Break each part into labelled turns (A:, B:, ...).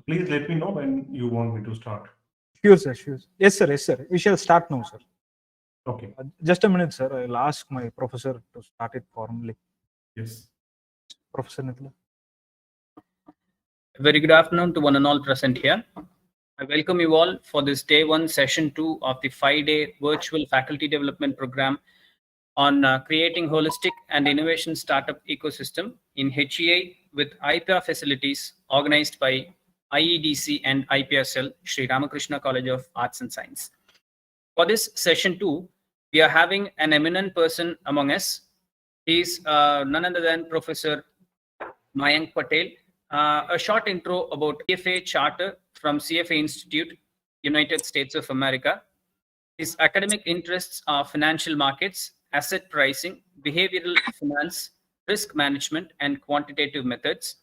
A: please let me know when you want me to start.
B: Sure, sir. Sure. Yes, sir. Yes, sir. We shall start now, sir.
A: Okay.
B: Just a minute, sir. I'll ask my professor to start it formally.
A: Yes.
B: Professor Nithila.
C: Very good afternoon to one and all present here. I welcome you all for this day 1, session 2 of the 5-day virtual faculty development program on creating holistic and innovation startup ecosystem in HEI with IIPH facilities organized by IEDC and IPSL, Sri Ramakrishna College of Arts and Science. For this session 2, we are having an eminent person among us. He is none other than Professor Mayank Patel. A short intro about CFA Charter from CFA Institute, United States of America. His academic interests are financial markets, asset pricing, behavioral finance, risk management, and quantitative methods.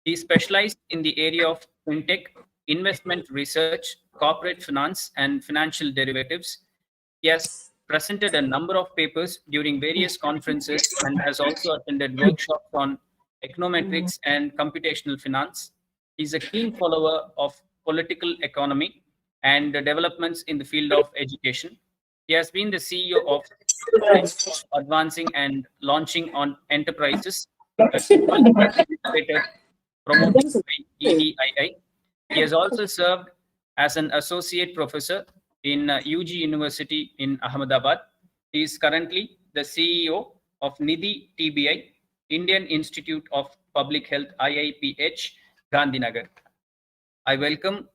C: He specialized in the area of fintech, investment research, corporate finance, and financial derivatives. He has presented a number of papers during various conferences and has also attended workshops on econometrics and computational finance. He's a keen follower of political economy and the developments in the field of education. He has been the CEO of Advancing and Launching on Enterprises, a incubator promoted by NIDHI. He has also served as an associate professor in UG University in Ahmedabad. He is currently the CEO of NIDHI TBI, Indian Institute of Public Health, IIPH, Gandhinagar. I welcome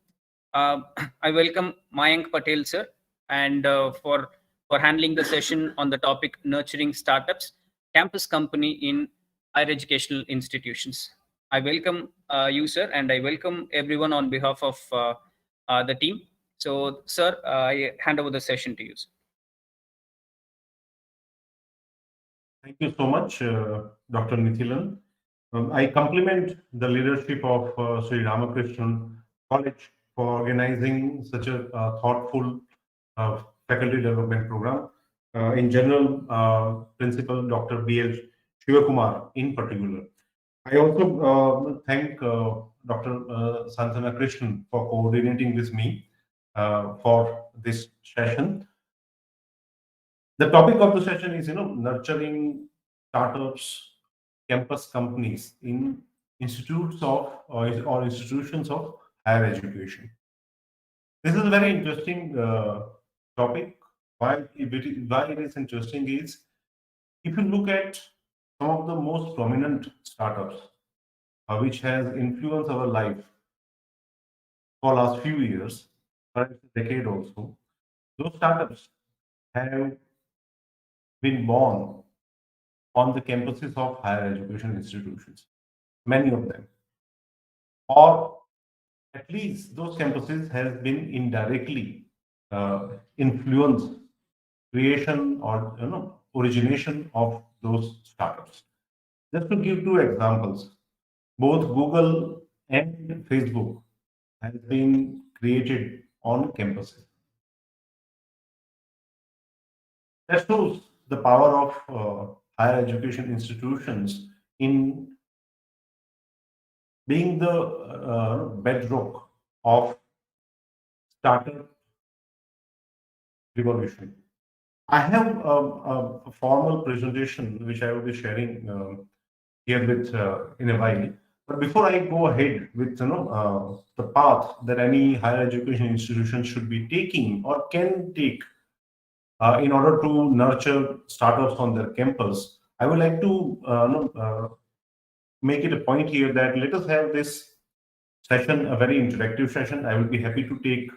C: Mayank Patel, sir, and for handling the session on the topic nurturing startups, campus company in higher educational institutions. I welcome you, sir, and I welcome everyone on behalf of the team. So, sir, I hand over the session to you, sir.
A: Thank you so much, Dr. Nithilan. I compliment the leadership of Sri Ramakrishna College for organizing such a thoughtful faculty development program. In general, Principal Dr. B.L. Shivakumar in particular. I also thank Dr. Santana Krishnan for coordinating with me for this session. The topic of the session is, nurturing startups, campus companies in institutes of or institutions of higher education. This is a very interesting topic. Why it is interesting is, if you look at some of the most prominent startups which has influenced our life for last few years, perhaps a decade also, those startups have been born on the campuses of higher education institutions, many of them. Or at least those campuses have been indirectly influenced creation or origination of those startups. Just to give 2 examples, both Google and Facebook has been created on campuses. That shows the power of higher education institutions in being the bedrock of startup revolution. I have a formal presentation which I will be sharing here with in a while. But before I go ahead with the path that any higher education institution should be taking or can take in order to nurture startups on their campus, I would like to make it a point here that let us have this session a very interactive session. I will be happy to take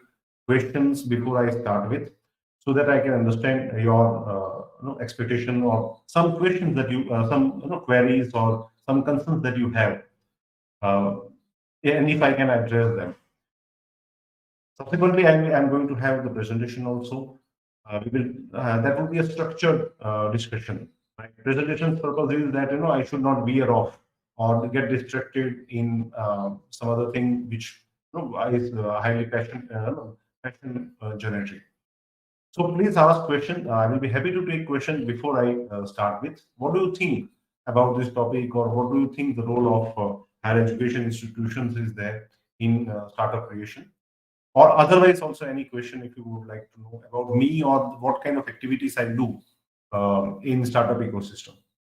A: questions before I start with, so that I can understand your expectation or some questions that you, some queries or some concerns that you have, and if I can address them. Subsequently, I'm going to have the presentation also. That will be a structured discussion. Right? Presentation's purpose is that I should not veer off or get distracted in some other thing which is highly passion generating. So please ask questions. I will be happy to take questions before I start with. What do you think about this topic, or what do you think the role of higher education institutions is there in startup creation? Or otherwise, also any question if you would like to know about me or what kind of activities I do in startup ecosystem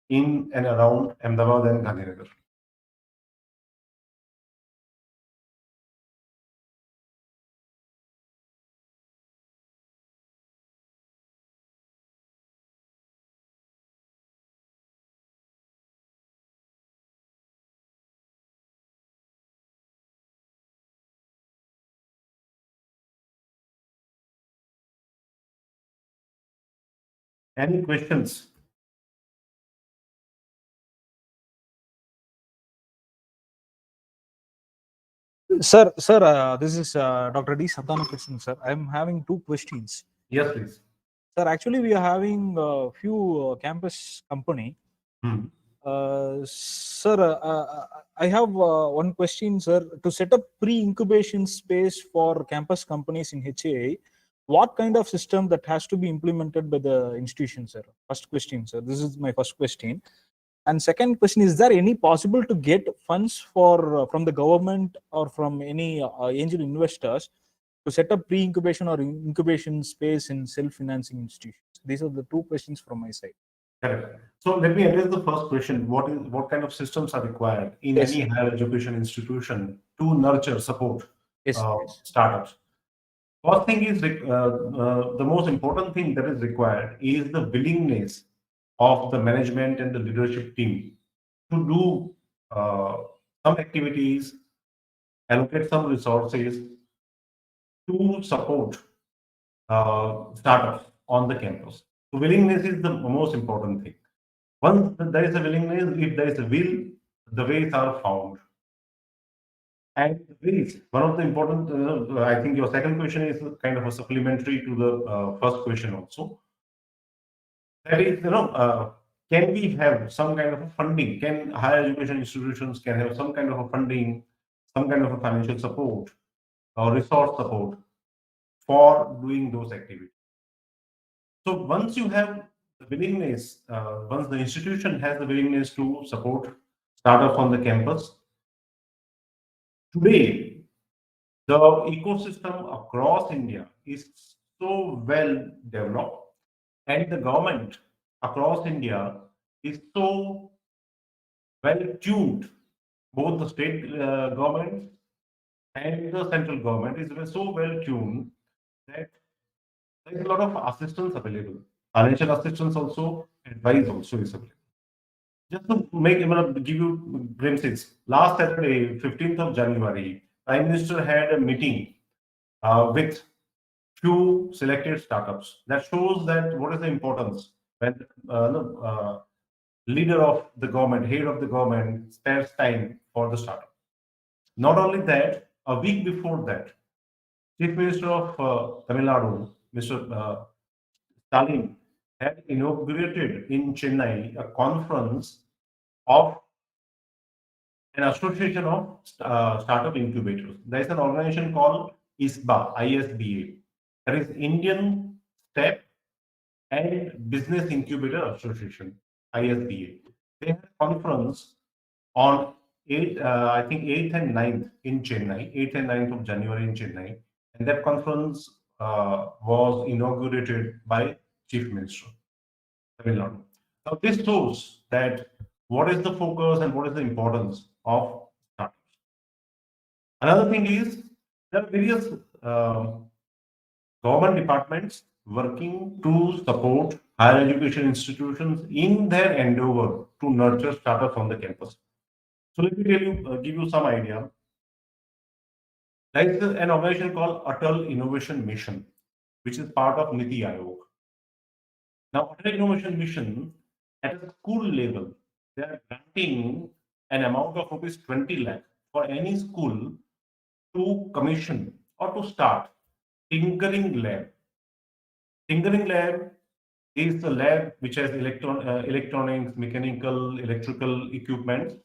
A: in and around Ahmedabad and Gandhinagar. Any questions?
B: Sir, this is Dr. D. Santhanakrishan, sir. I'm having two questions.
A: Yes, please.
B: Sir, actually, we are having a few campus company. Sir, I have one question, sir. To set up pre-incubation space for campus companies in HAI, what kind of system that has to be implemented by the institution, sir? First question, sir. This is my first question. And second question, is there any possible to get funds for from the government or from any angel investors to set up pre-incubation or incubation space in self-financing institutions? These are the two questions from my side.
A: Correct. So let me address the first question. What kind of systems are required in
B: Yes,
A: any higher education institution to nurture, support
B: Yes.
A: startups? First thing is the most important thing that is required is the willingness of the management and the leadership team to do some activities, allocate some resources to support startups on the campus. So willingness is the most important thing. Once there is a willingness, if there is a will, the ways are found. And ways, one of the important, I think your second question is kind of a supplementary to the first question also. That is, can we have some kind of a funding? Can higher education institutions can have some kind of a funding, some kind of a financial support or resource support for doing those activities? So once you have the willingness, once the institution has the willingness to support startups on the campus, today the ecosystem across India is so well developed, and the government across India is so well tuned. Both the state government and the central government is so well tuned that there is a lot of assistance available. Financial assistance also, advice also is available. Just to give you glimpses, last Saturday, 15th of January, Prime Minister had a meeting with few selected startups. That shows that what is the importance when leader of the government, head of the government, spares time for the startup. Not only that, a week before that, Chief Minister of Tamil Nadu, Mr. Stalin, had inaugurated in Chennai a conference of an association of startup incubators. There is an organization called ISBA, that is Indian Step and Business Incubator Association, ISBA. They had a conference on 8th and 9th in Chennai, 8th and 9th of January in Chennai, and that conference was inaugurated by Chief Minister Tamil Nadu. Now this shows that what is the focus and what is the importance of startups. Another thing is there are various government departments working to support higher education institutions in their endeavor to nurture startups on the campus. So let me tell you, give you some idea. There is an organization called Atal Innovation Mission, which is part of NIDHI Aayog. Now, Atal Innovation Mission, at a school level, they are granting an amount of rupees 20 lakh for any school to commission or to start tinkering lab. Tinkering lab is the lab which has electronics, mechanical, electrical equipment,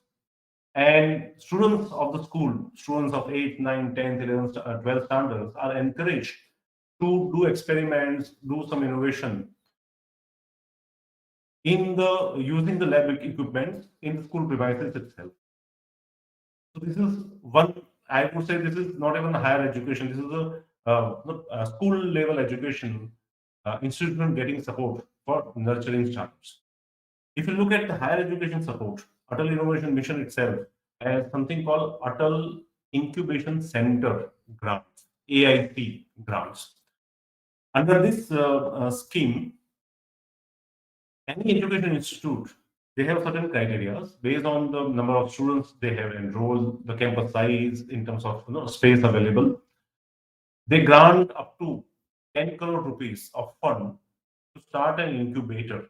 A: and students of the school, students of 8, 9, 10, 11, 12 standards are encouraged to do experiments, do some innovation in the using the lab equipment in the school premises itself. So this is one I would say this is not even higher education. This is a school level education institution getting support for nurturing startups. If you look at the higher education support, Atal Innovation Mission itself has something called Atal Incubation Center grants, AIC grants. Under this scheme, any education institute, they have certain criteria based on the number of students they have enrolled, the campus size in terms of space available. They grant up to 10 crore rupees of fund to start an incubator,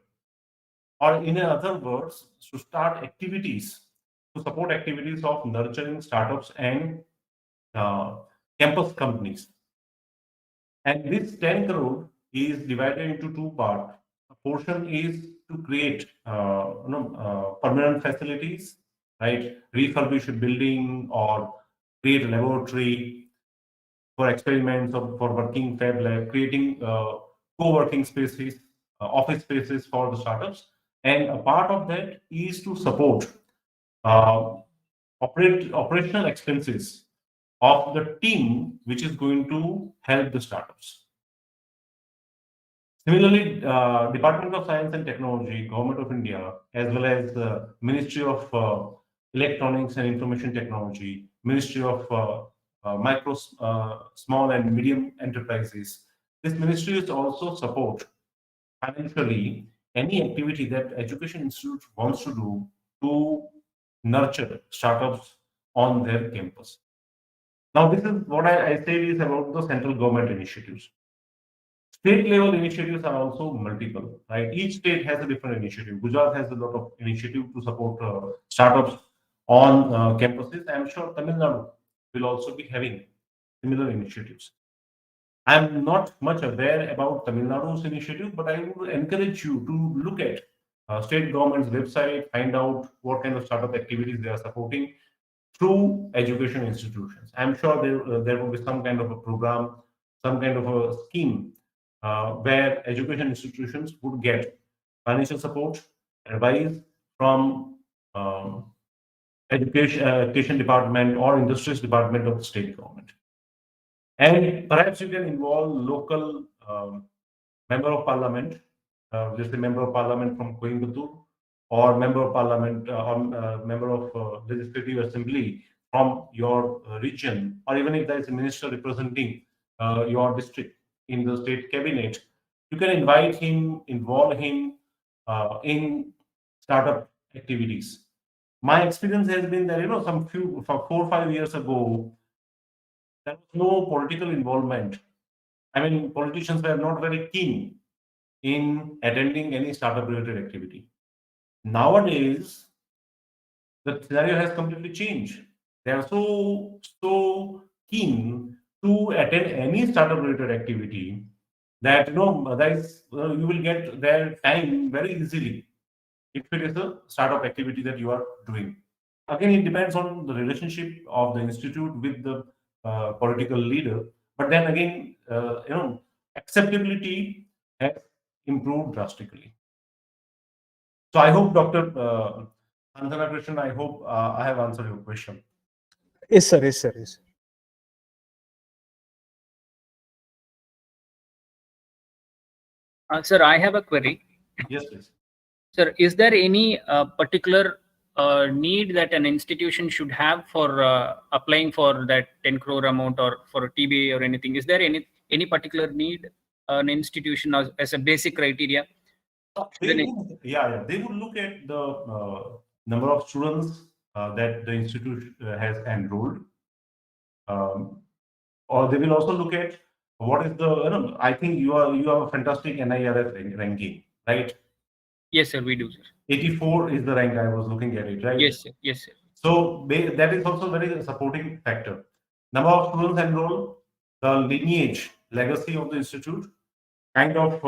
A: or in other words, to start activities, to support activities of nurturing startups and campus companies. And this 10 crore is divided into two parts. A portion is to create permanent facilities, right? Refurbish a building or create a laboratory for experiments or for working fab lab, creating co-working spaces, office spaces for the startups. And a part of that is to support uh, operational expenses of the team which is going to help the startups. Similarly, Department of Science and Technology, Government of India, as well as the Ministry of Electronics and Information Technology, Ministry of Micro, Small and Medium Enterprises, this ministry is also support financially any activity that education institute wants to do to nurture startups on their campus. Now, this is what I said is about the central government initiatives. State level initiatives are also multiple, right? Each state has a different initiative. Gujarat has a lot of initiative to support startups on campuses. I'm sure Tamil Nadu will also be having similar initiatives. I'm not much aware about Tamil Nadu's initiative, but I would encourage you to look at state government's website, find out what kind of startup activities they are supporting through education institutions. I'm sure there will be some kind of a program, some kind of a scheme where education institutions would get financial support, advice from education department or industries department of the state government. And perhaps you can involve local member of parliament, just a member of parliament from Coimbatore, or member of parliament or member of legislative assembly from your region, or even if there is a minister representing your district in the state cabinet, you can invite him, involve him in startup activities. My experience has been that some 4 or 5 years ago, there was no political involvement. I mean, politicians were not very keen in attending any startup related activity. Nowadays, the scenario has completely changed. They are so keen to attend any startup related activity that you will get their time very easily if it is a startup activity that you are doing. Again, it depends on the relationship of the institute with the political leader. But then again, acceptability has improved drastically. So I hope, Dr. Gandhinagar, I hope I have answered your question.
B: Yes, sir. Yes, sir. Yes.
C: Sir, I have a query.
A: Yes, please.
C: Sir, is there any particular need that an institution should have for applying for that 10 crore amount or for a TBA or anything? Is there any particular need an institution as a basic criteria?
A: They would look at the number of students that the institute has enrolled, or they will also look at what is the. I think you have a fantastic NIRF ranking, right?
C: Yes, sir, we do, sir.
A: 84 is the rank. I was looking at it, right?
C: Yes, sir. Yes, sir.
A: So that is also very supporting factor. Number of students enrolled, the lineage, legacy of the institute, kind of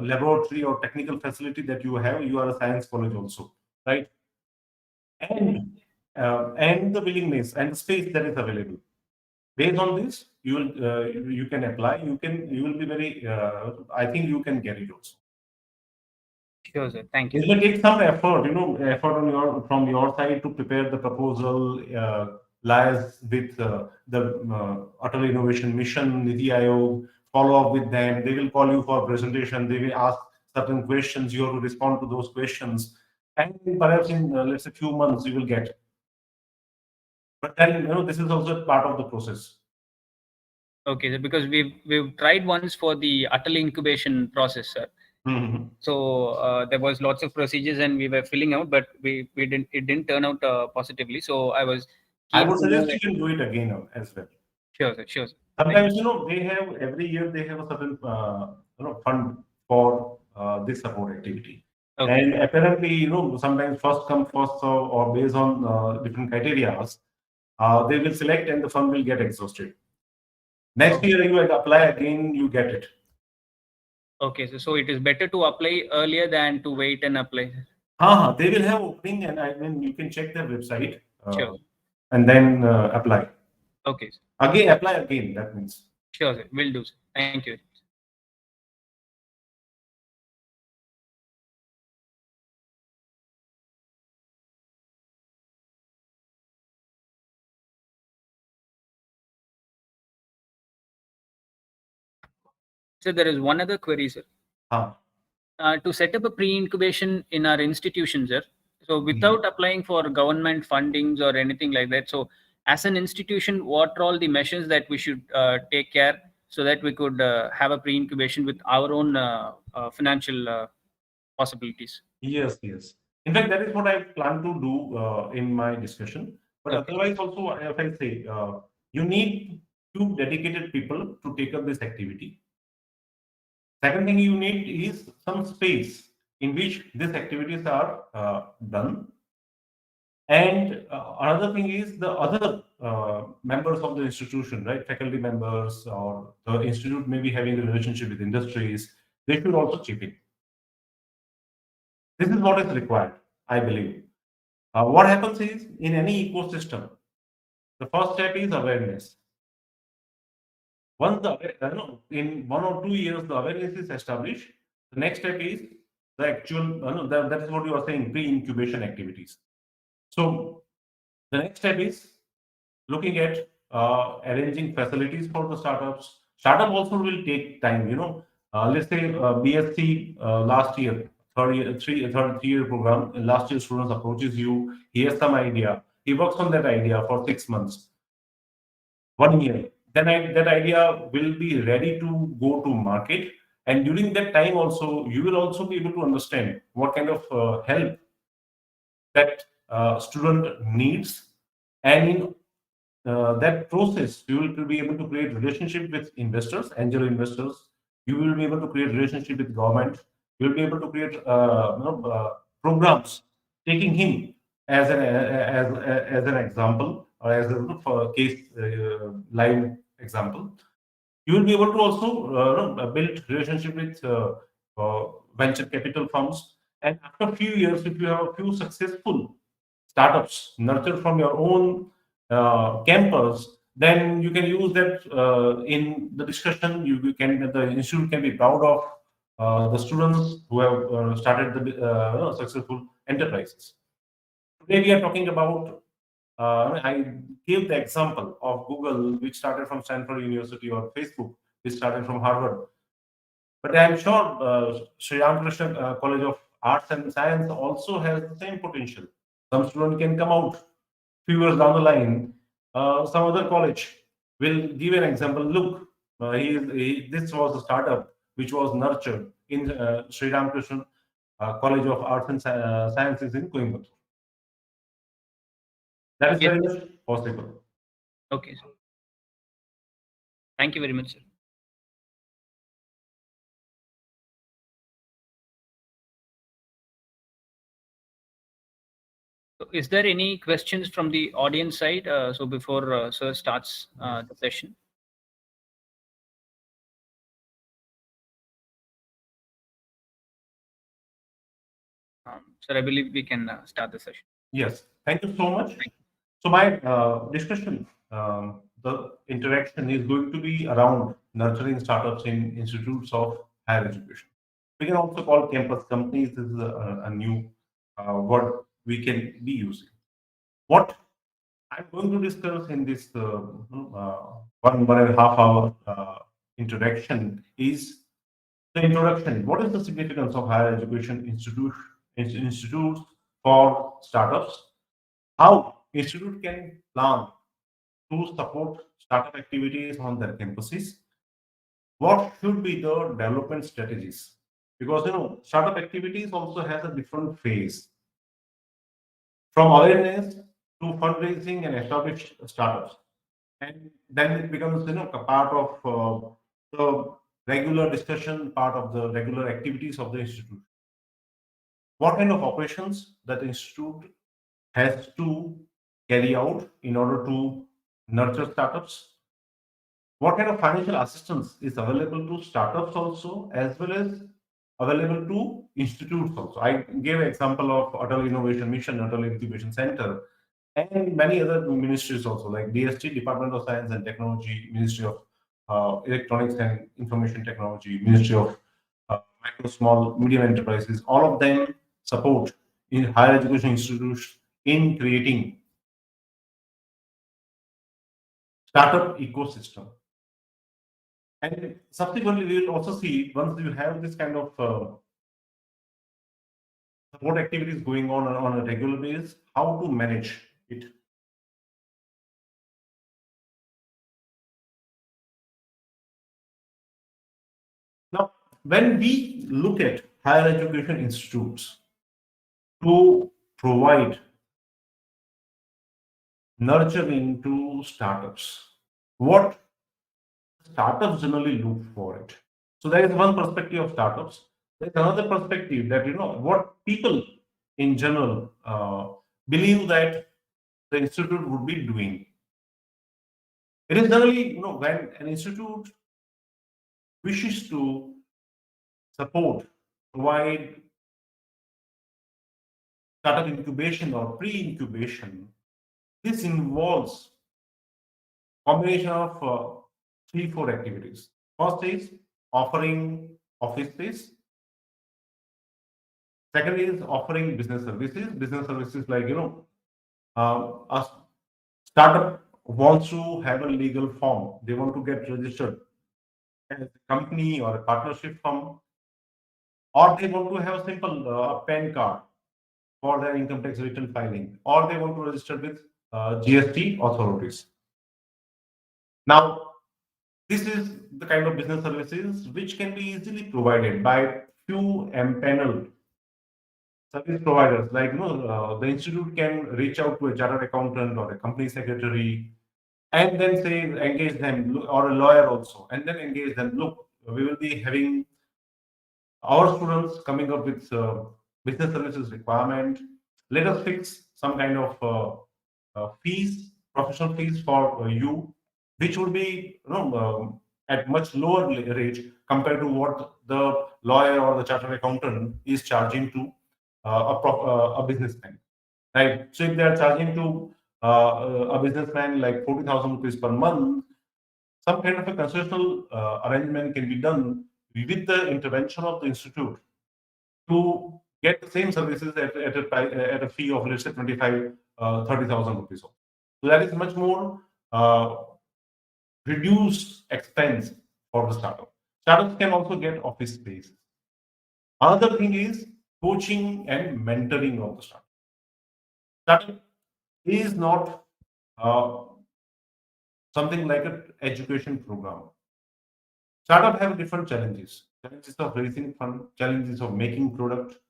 A: laboratory or technical facility that you have. You are a science college also, right? And the willingness and the space that is available. Based on this, you can apply. You will be very. I think you can get it also.
C: Sure, sir. Thank you.
A: It will take some effort, effort from your side to prepare the proposal, liaise with the Atal Innovation Mission, NIDHI Aayog, follow up with them. They will call you for presentation. They will ask certain questions. You have to respond to those questions, and perhaps in let's say few months you will get. But then this is also part of the process.
C: Okay, sir, because we've tried once for the Atal incubation process, sir.
A: Mm-hmm.
C: So there was lots of procedures and we were filling out, but it didn't turn out positively. So I was
A: I
C: keen
A: would
C: to know.
A: suggest you can do it again as well.
C: Sure, sir. Sure, sir.
A: Sometimes they have every year they have a certain fund for this support activity,
C: Okay.
A: and apparently sometimes first come first serve or based on different criteria, they will select and the fund will get exhausted. Next
C: Okay.
A: year you apply again, you get it.
C: Okay, so it is better to apply earlier than to wait and apply.
A: They will have opening, and I mean you can check their website
C: Sure.
A: and then apply.
C: Okay, sir.
A: Again, apply again. That means.
C: Sure, sir. Will do, sir. Thank you. So there is one other query, sir. To set up a pre-incubation in our institution, sir. So without applying for government fundings or anything like that. So as an institution, what are all the measures that we should take care so that we could have a pre-incubation with our own financial possibilities?
A: Yes. In fact, that is what I plan to do in my discussion. But
C: Okay.
A: otherwise, also, if I say, you need two dedicated people to take up this activity. Second thing you need is some space in which these activities are done. And another thing is the other members of the institution, right? Faculty members or the institute may be having a relationship with industries. They should also chip in. This is what is required, I believe. What happens is in any ecosystem, the first step is awareness. Once in 1 or 2 years the awareness is established, the next step is the actual. That is what you are saying, pre-incubation activities. So the next step is looking at arranging facilities for the startups. Startup also will take time. Let's say BSc last year, three-year program. Last year, students approaches you. He has some idea. He works on that idea for 6 months, 1 year. Then that idea will be ready to go to market. And during that time, also you will also be able to understand what kind of help that student needs, and in that process, you will be able to create relationship with investors, angel investors. You will be able to create relationship with government. You will be able to create programs taking him as an example or as a for case live example. You will be able to also build relationship with venture capital firms. And after a few years, if you have a few successful startups nurtured from your own campus, then you can use that in the discussion. The institute can be proud of the students who have started the successful enterprises. Today we are talking about. I gave the example of Google, which started from Stanford University, or Facebook, which started from Harvard. But I'm sure Sri Ramakrishna College of Arts and Science also has the same potential. Some student can come out few years down the line. Some other college will give an example. Look, this was a startup which was nurtured in Sri Ramakrishna College of Arts and Sciences in Coimbatore. That is very much possible.
C: Okay, sir. Thank you very much, sir. So is there any questions from the audience side? So before sir starts the session. Sir, I believe we can start the session.
A: Yes, thank you so much. So my discussion, the interaction is going to be around nurturing startups in institutes of higher education. We can also call campus companies. This is a new word we can be using. What I'm going to discuss in this 1.5 hour introduction is the introduction. What is the significance of higher education institutes for startups? How institute can plan to support startup activities on their campuses? What should be the development strategies? Because startup activities also has a different phase, from awareness to fundraising and established startups, and then it becomes a part of the regular discussion, part of the regular activities of the institute. What kind of operations that the institute has to carry out in order to nurture startups? What kind of financial assistance is available to startups also, as well as available to institutes also? I gave an example of Atal Innovation Mission, Atal Incubation Center, and many other ministries also, like DST, Department of Science and Technology, Ministry of Electronics and Information Technology, Ministry of Micro, Small, Medium Enterprises. All of them support in higher education institutes in creating startup ecosystem. And subsequently, we will also see, once you have this kind of support activities going on a regular basis, how to manage it. Now, when we look at higher education institutes to provide nurturing to startups, what startups generally look for it? So there is one perspective of startups. There's another perspective that what people in general believe that the institute would be doing. It is generally when an institute wishes to support, provide startup incubation or pre-incubation, this involves combination of 3-4 activities. First is offering office space. Second is offering business services. Business services like a startup wants to have a legal form. They want to get registered as a company or a partnership firm, or they want to have a simple PAN card for their income tax return filing, or they want to register with GST authorities. Now, this is the kind of business services which can be easily provided by few empaneled service providers. Like the institute can reach out to a chartered accountant or a company secretary, and then say engage them, or a lawyer also, and then engage them. Look, we will be having our students coming up with business services requirement. Let us fix some kind of fees, professional fees for you, which would be at much lower rate compared to what the lawyer or the chartered accountant is charging to a businessman, right? So if they are charging to a businessman like 40,000 rupees per month, some kind of a concessional arrangement can be done with the intervention of the institute to get the same services at a fee of, let's say, 25, 30,000 rupees. So that is much more reduced expense for the startup. Startups can also get office space. Another thing is coaching and mentoring of the startup. Startup is not something like an education program. Startup have different challenges. Challenges of raising fund, challenges of making product,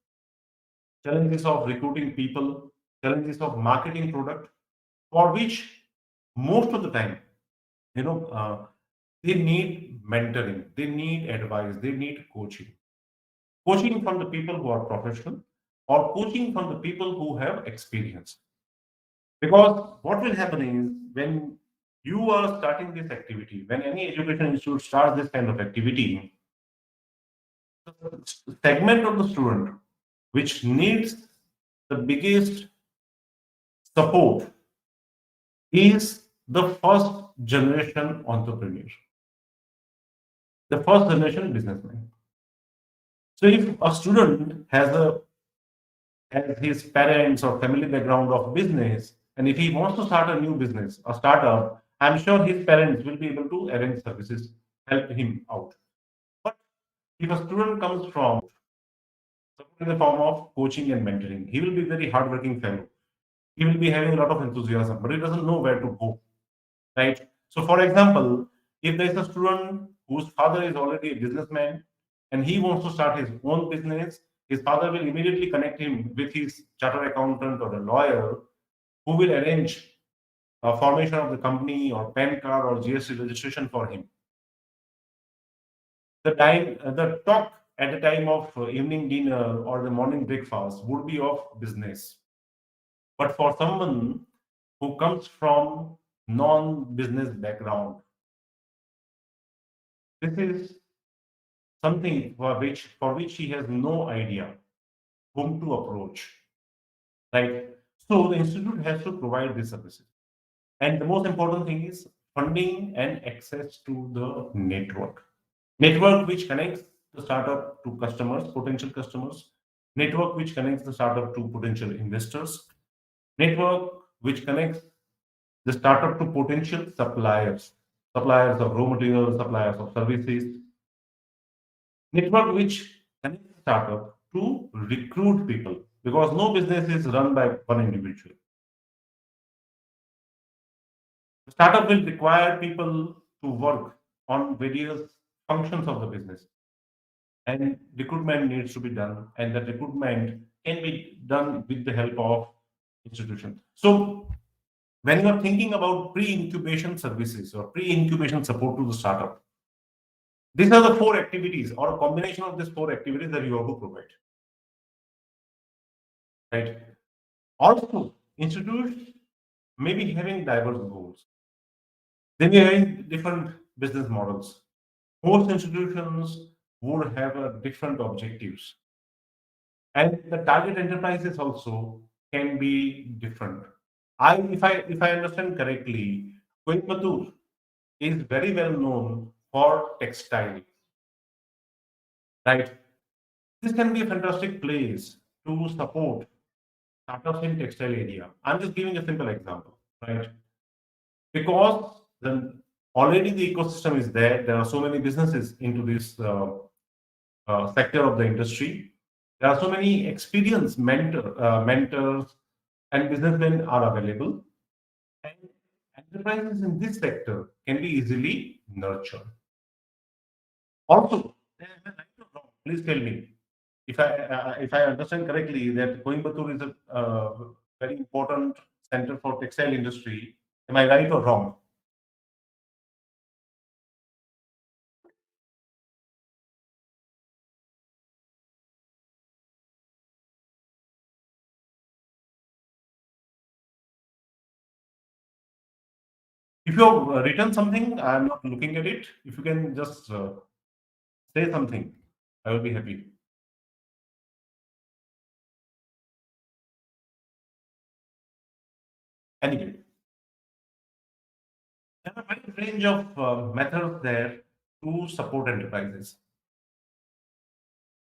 A: challenges of recruiting people, challenges of marketing product, for which most of the time, they need mentoring, they need advice, they need coaching. Coaching from the people who are professional, or coaching from the people who have experience. Because what will happen is, when you are starting this activity, when any education institute starts this kind of activity, the segment of the student which needs the biggest support is the first generation entrepreneur, the first generation businessman. So if a student has his parents or family background of business, and if he wants to start a new business, a startup, I'm sure his parents will be able to arrange services, help him out. But if a student comes from in the form of coaching and mentoring, he will be very hardworking fellow. He will be having a lot of enthusiasm, but he doesn't know where to go, right? So, for example, if there is a student whose father is already a businessman and he wants to start his own business, his father will immediately connect him with his chartered accountant or a lawyer who will arrange a formation of the company or PAN card or GST registration for him. The talk at the time of evening dinner or the morning breakfast would be of business. But for someone who comes from non-business background, this is something for which he has no idea whom to approach, right? So the institute has to provide these services. And the most important thing is funding and access to the network. Network which connects the startup to customers, potential customers, network which connects the startup to potential investors, network which connects the startup to potential suppliers, suppliers of raw materials, suppliers of services, network which connects the startup to recruit people because no business is run by one individual. The startup will require people to work on various functions of the business, and recruitment needs to be done, and that recruitment can be done with the help of institutions. So when you are thinking about pre-incubation services or pre-incubation support to the startup, these are the four activities or a combination of these four activities that you have to provide. Right? Also, institutes may be having diverse goals. They may be having different business models. Most institutions would have different objectives. And the target enterprises also can be different. If I understand correctly, Coimbatore is very well known for textile, right? This can be a fantastic place to support startups in textile area. I'm just giving a simple example, right? Because already the ecosystem is there. There are so many businesses into this sector of the industry. There are so many experienced mentors and businessmen are available. And enterprises in this sector can be easily nurtured. Also, please tell me if I understand correctly that Coimbatore is a very important center for textile industry. Am I right or wrong? If you have written something, I am not looking at it. If you can just say something, I will be happy. Anyway, there are a wide range of methods there to support enterprises.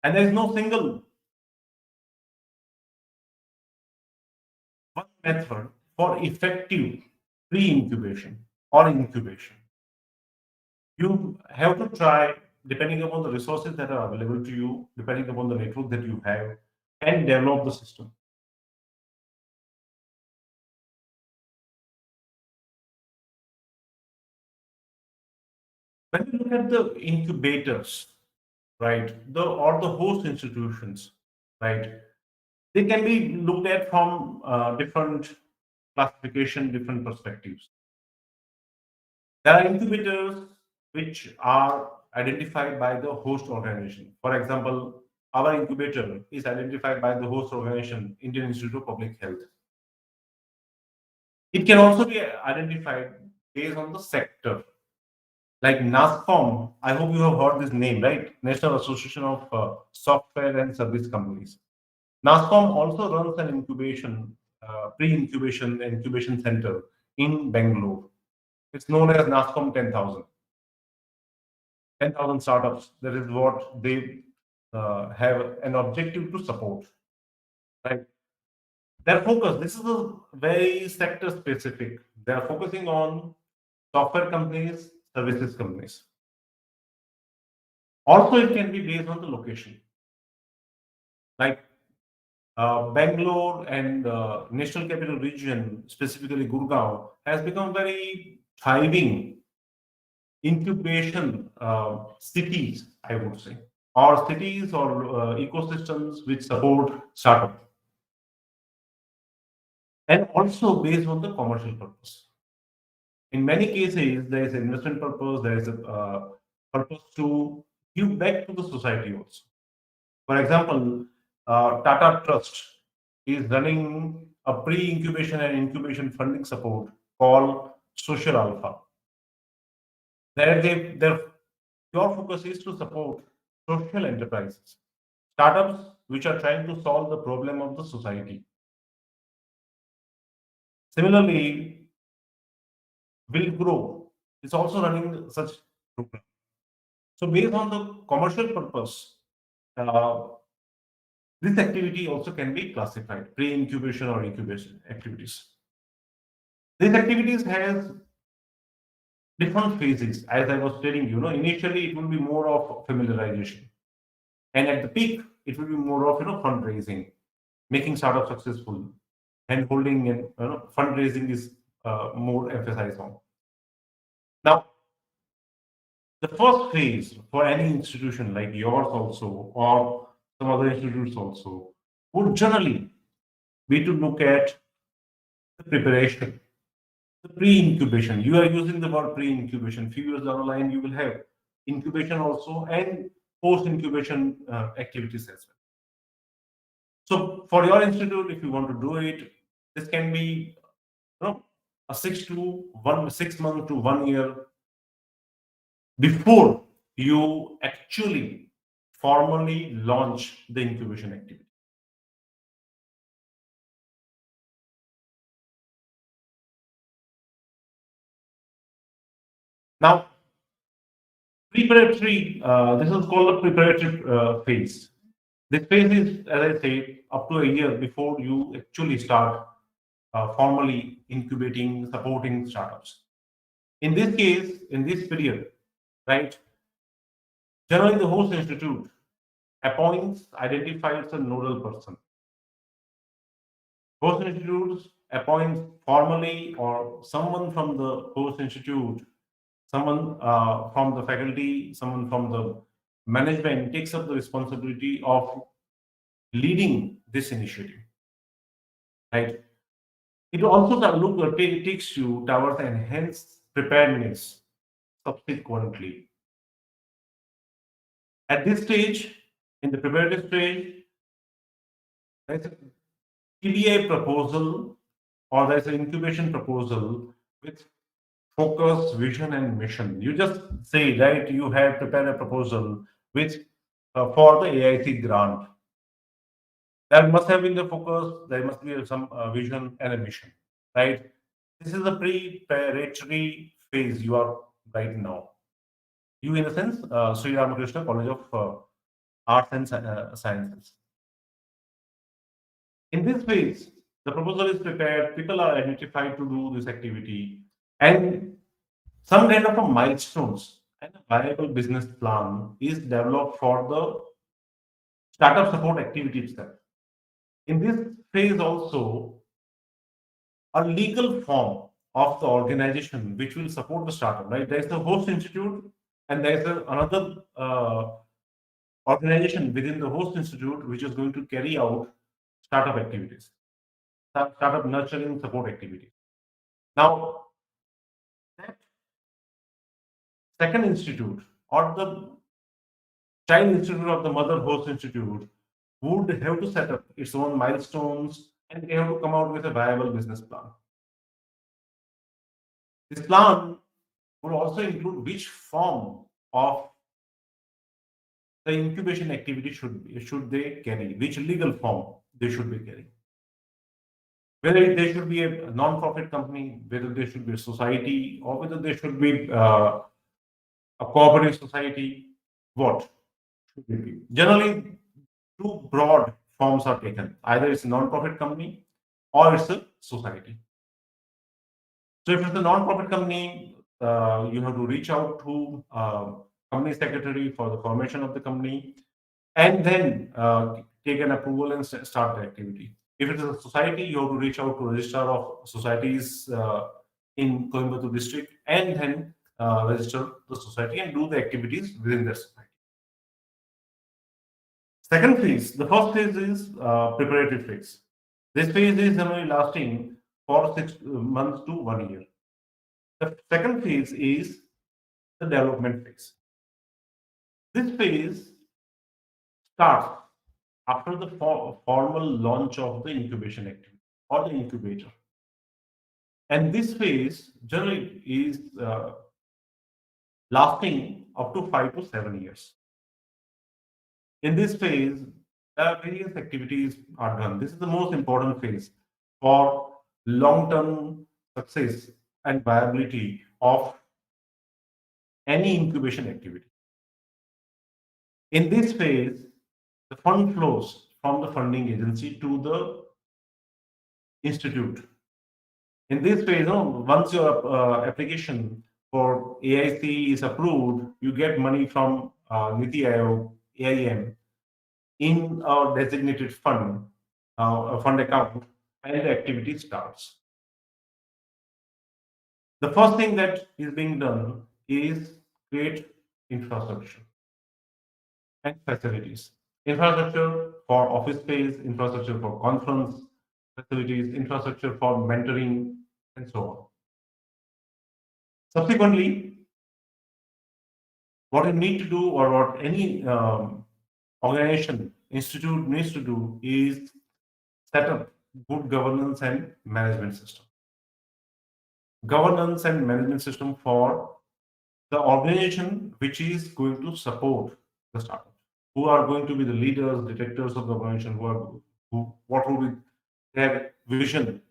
A: And there is no single one method for effective pre-incubation or incubation. You have to try, depending upon the resources that are available to you, depending upon the network that you have, and develop the system. When you look at the incubators, right, or the host institutions, right, they can be looked at from different classification, different perspectives. There are incubators which are identified by the host organization. For example, our incubator is identified by the host organization, Indian Institute of Public Health. It can also be identified based on the sector. Like NASCOM, I hope you have heard this name, right? National Association of Software and Service Companies. NASCOM also runs an incubation, pre-incubation, incubation center in Bangalore. It's known as NASCOM 10,000. 10,000 startups. That is what they have an objective to support, right? Their focus, this is a very sector specific. They are focusing on software companies, services companies. Also, it can be based on the location. Like Bangalore and National Capital Region, specifically Gurgaon, has become very thriving incubation cities, I would say, or cities or ecosystems which support startup. And also based on the commercial purpose. In many cases, there is investment purpose, there is a purpose to give back to the society also. For example, Tata Trust is running a pre-incubation and incubation funding support called Social Alpha. Their pure focus is to support social enterprises, startups which are trying to solve the problem of the society. Similarly, Will Grow is also running such program. So based on the commercial purpose, this activity also can be classified pre-incubation or incubation activities. These activities has different phases, as I was telling you. Initially it will be more of familiarization, and at the peak it will be more of fundraising, making startup successful, and holding and fundraising is more emphasized on. Now, the first phase for any institution like yours also, or some other institutes also, would generally be to look at the preparation, the pre-incubation. You are using the word pre-incubation. Few years down the line, you will have incubation also and post-incubation activities as well. So for your institute, if you want to do it, this can be a 6 months to 1 year before you actually formally launch the incubation activity. Now, preparatory, this is called the preparatory phase. This phase is, as I say, up to a year before you actually start formally incubating, supporting startups. In this case, in this period, right, generally the host institute identifies a nodal person. Host institutes appoints formally or someone from the host institute, someone from the faculty, someone from the management takes up the responsibility of leading this initiative, right? It also takes you towards enhanced preparedness subsequently. At this stage, in the preparative stage, there's a PDI proposal or there's an incubation proposal with focus, vision, and mission. You just say, right, you have prepared a proposal which for the AIC grant. That must have been the focus, there must be some vision and a mission, right? This is the preparatory phase you are right now. You, in a sense, Sri Ramakrishna College of Arts and Sciences. In this phase, the proposal is prepared, people are identified to do this activity, and some kind of a milestones and a viable business plan is developed for the startup support activity itself. In this phase also, a legal form of the organization which will support the startup, right? There is the host institute and there is another organization within the host institute which is going to carry out startup activities, startup nurturing support activities. Now, that second institute or the child institute of the mother host institute would have to set up its own milestones and they have to come out with a viable business plan. This plan would also include which form of the incubation activity should they carry, which legal form they should be carrying. Whether they should be a non-profit company, whether they should be a society, or whether they should be a cooperative society, what Generally, two broad forms are taken. Either it's a non-profit company or it's a society. So if it's a non-profit company, you have to reach out to company secretary for the formation of the company, and then take an approval and start the activity. If it is a society, you have to reach out to registrar of societies in Coimbatore district, and then register the society and do the activities within the society. Second phase, the first phase is preparatory phase. This phase is generally lasting for 6 months to 1 year. The second phase is the development phase. This phase starts after the formal launch of the incubation activity or the incubator. And this phase generally is lasting up to 5 to 7 years. In this phase, various activities are done. This is the most important phase for long-term success and viability of any incubation activity. In this phase, the fund flows from the funding agency to the institute. In this phase, once your application for AIC is approved, you get money from NIDHI, AIM, in a designated fund, a fund account, and the activity starts. The first thing that is being done is create infrastructure and facilities. Infrastructure for office space, infrastructure for conference facilities, infrastructure for mentoring, and so on. Subsequently, what you need to do, or what any organization, institute needs to do, is set up good governance and management system. Governance and management system for the organization which is going to support the startup. Who are going to be the leaders, directors of the organization? What will be their vision?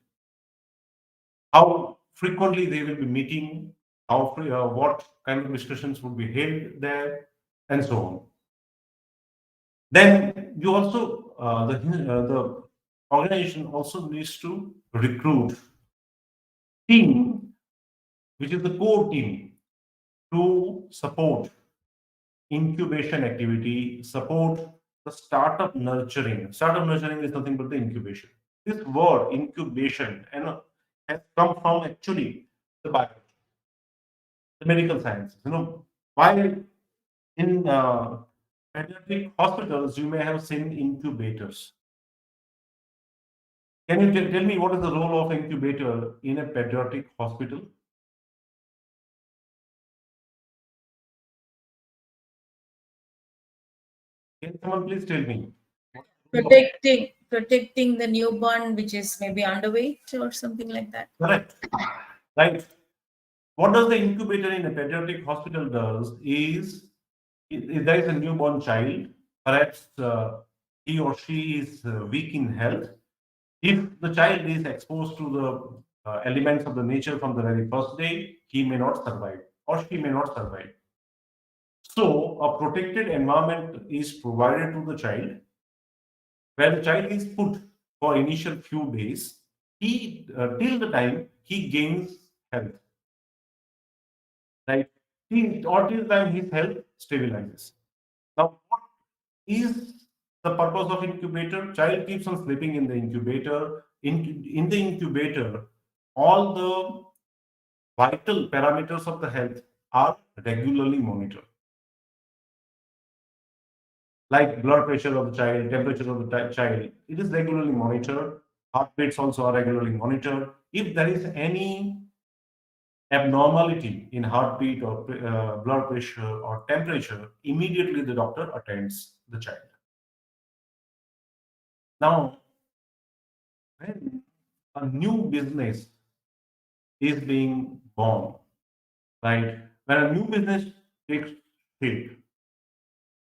A: How frequently they will be meeting? What kind of discussions would be held there, and so on. Then you also the organization also needs to recruit team, which is the core team, to support incubation activity, support the startup nurturing. Startup nurturing is nothing but the incubation. This word incubation has come from actually the biology, the medical sciences. While in pediatric hospitals, you may have seen incubators. Can you tell me what is the role of incubator in a pediatric hospital? Can someone please tell me?
D: Protecting the newborn, which is maybe underweight or something like that.
A: Correct. Right. What does the incubator in a pediatric hospital does is, if there is a newborn child, perhaps he or she is weak in health. If the child is exposed to the elements of the nature from the very first day, he may not survive or she may not survive. So a protected environment is provided to the child, where the child is put for initial few days, till the time he gains health. Right? Or till the time his health stabilizes. Now, what is the purpose of incubator? Child keeps on sleeping in the incubator. In the incubator, all the vital parameters of the health are regularly monitored. Like blood pressure of the child, temperature of the child, it is regularly monitored. Heartbeats also are regularly monitored. If there is any abnormality in heartbeat or blood pressure or temperature, immediately the doctor attends the child. Now, when a new business is being born, right? When a new business takes shape,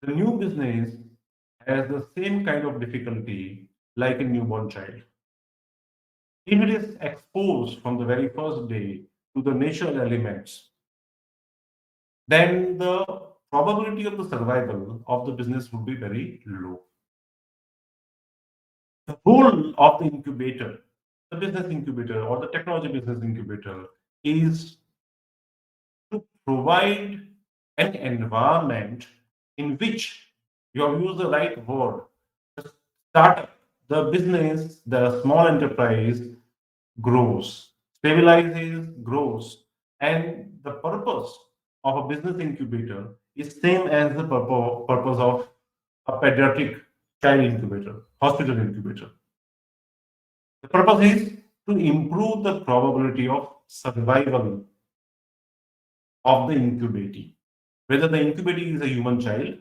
A: the new business has the same kind of difficulty like a newborn child. If it is exposed from the very first day to the natural elements, then the probability of the survival of the business would be very low. The role of the incubator, the business incubator or the technology business incubator, is to provide an environment in which you have used the right word, the startup, the business, the small enterprise grows, stabilizes, grows, and the purpose of a business incubator is same as the purpose of a pediatric child incubator, hospital incubator. The purpose is to improve the probability of survival of the incubatee, whether the incubatee is a human child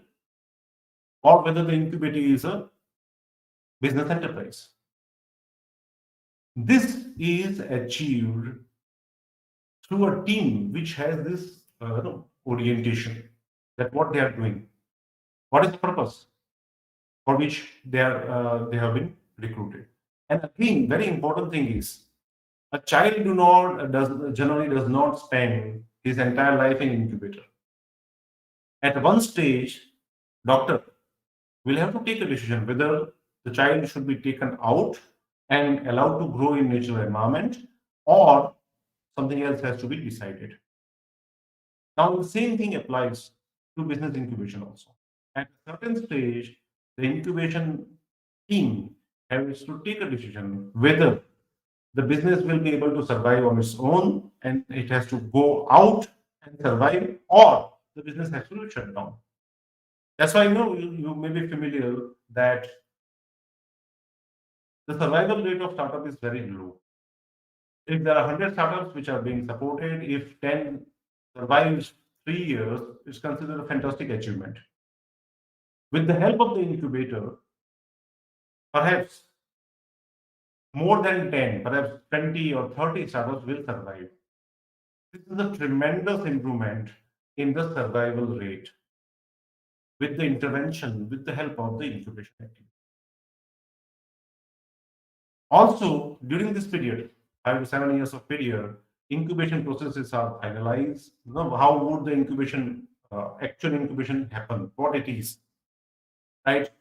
A: or whether the incubatee is a business enterprise. This is achieved through a team which has this orientation, that what they are doing, what is the purpose for which they have been recruited. And again, very important thing is, a child generally does not spend his entire life in incubator. At one stage, doctor will have to take a decision whether the child should be taken out and allowed to grow in natural environment, or something else has to be decided. Now, the same thing applies to business incubation also. At a certain stage, the incubation team has to take a decision whether the business will be able to survive on its own and it has to go out and survive, or the business has to be shut down. That's why you may be familiar that the survival rate of startup is very low. If there are 100 startups which are being supported, if 10 survives 3 years, it's considered a fantastic achievement. With the help of the incubator, perhaps more than 10, perhaps 20 or 30 startups will survive. This is a tremendous improvement in the survival rate with the intervention, with the help of the incubation activity. Also, during this period, 5 to 7 years of period, incubation processes are finalized. How would the incubation, actual incubation happen? What it is, right?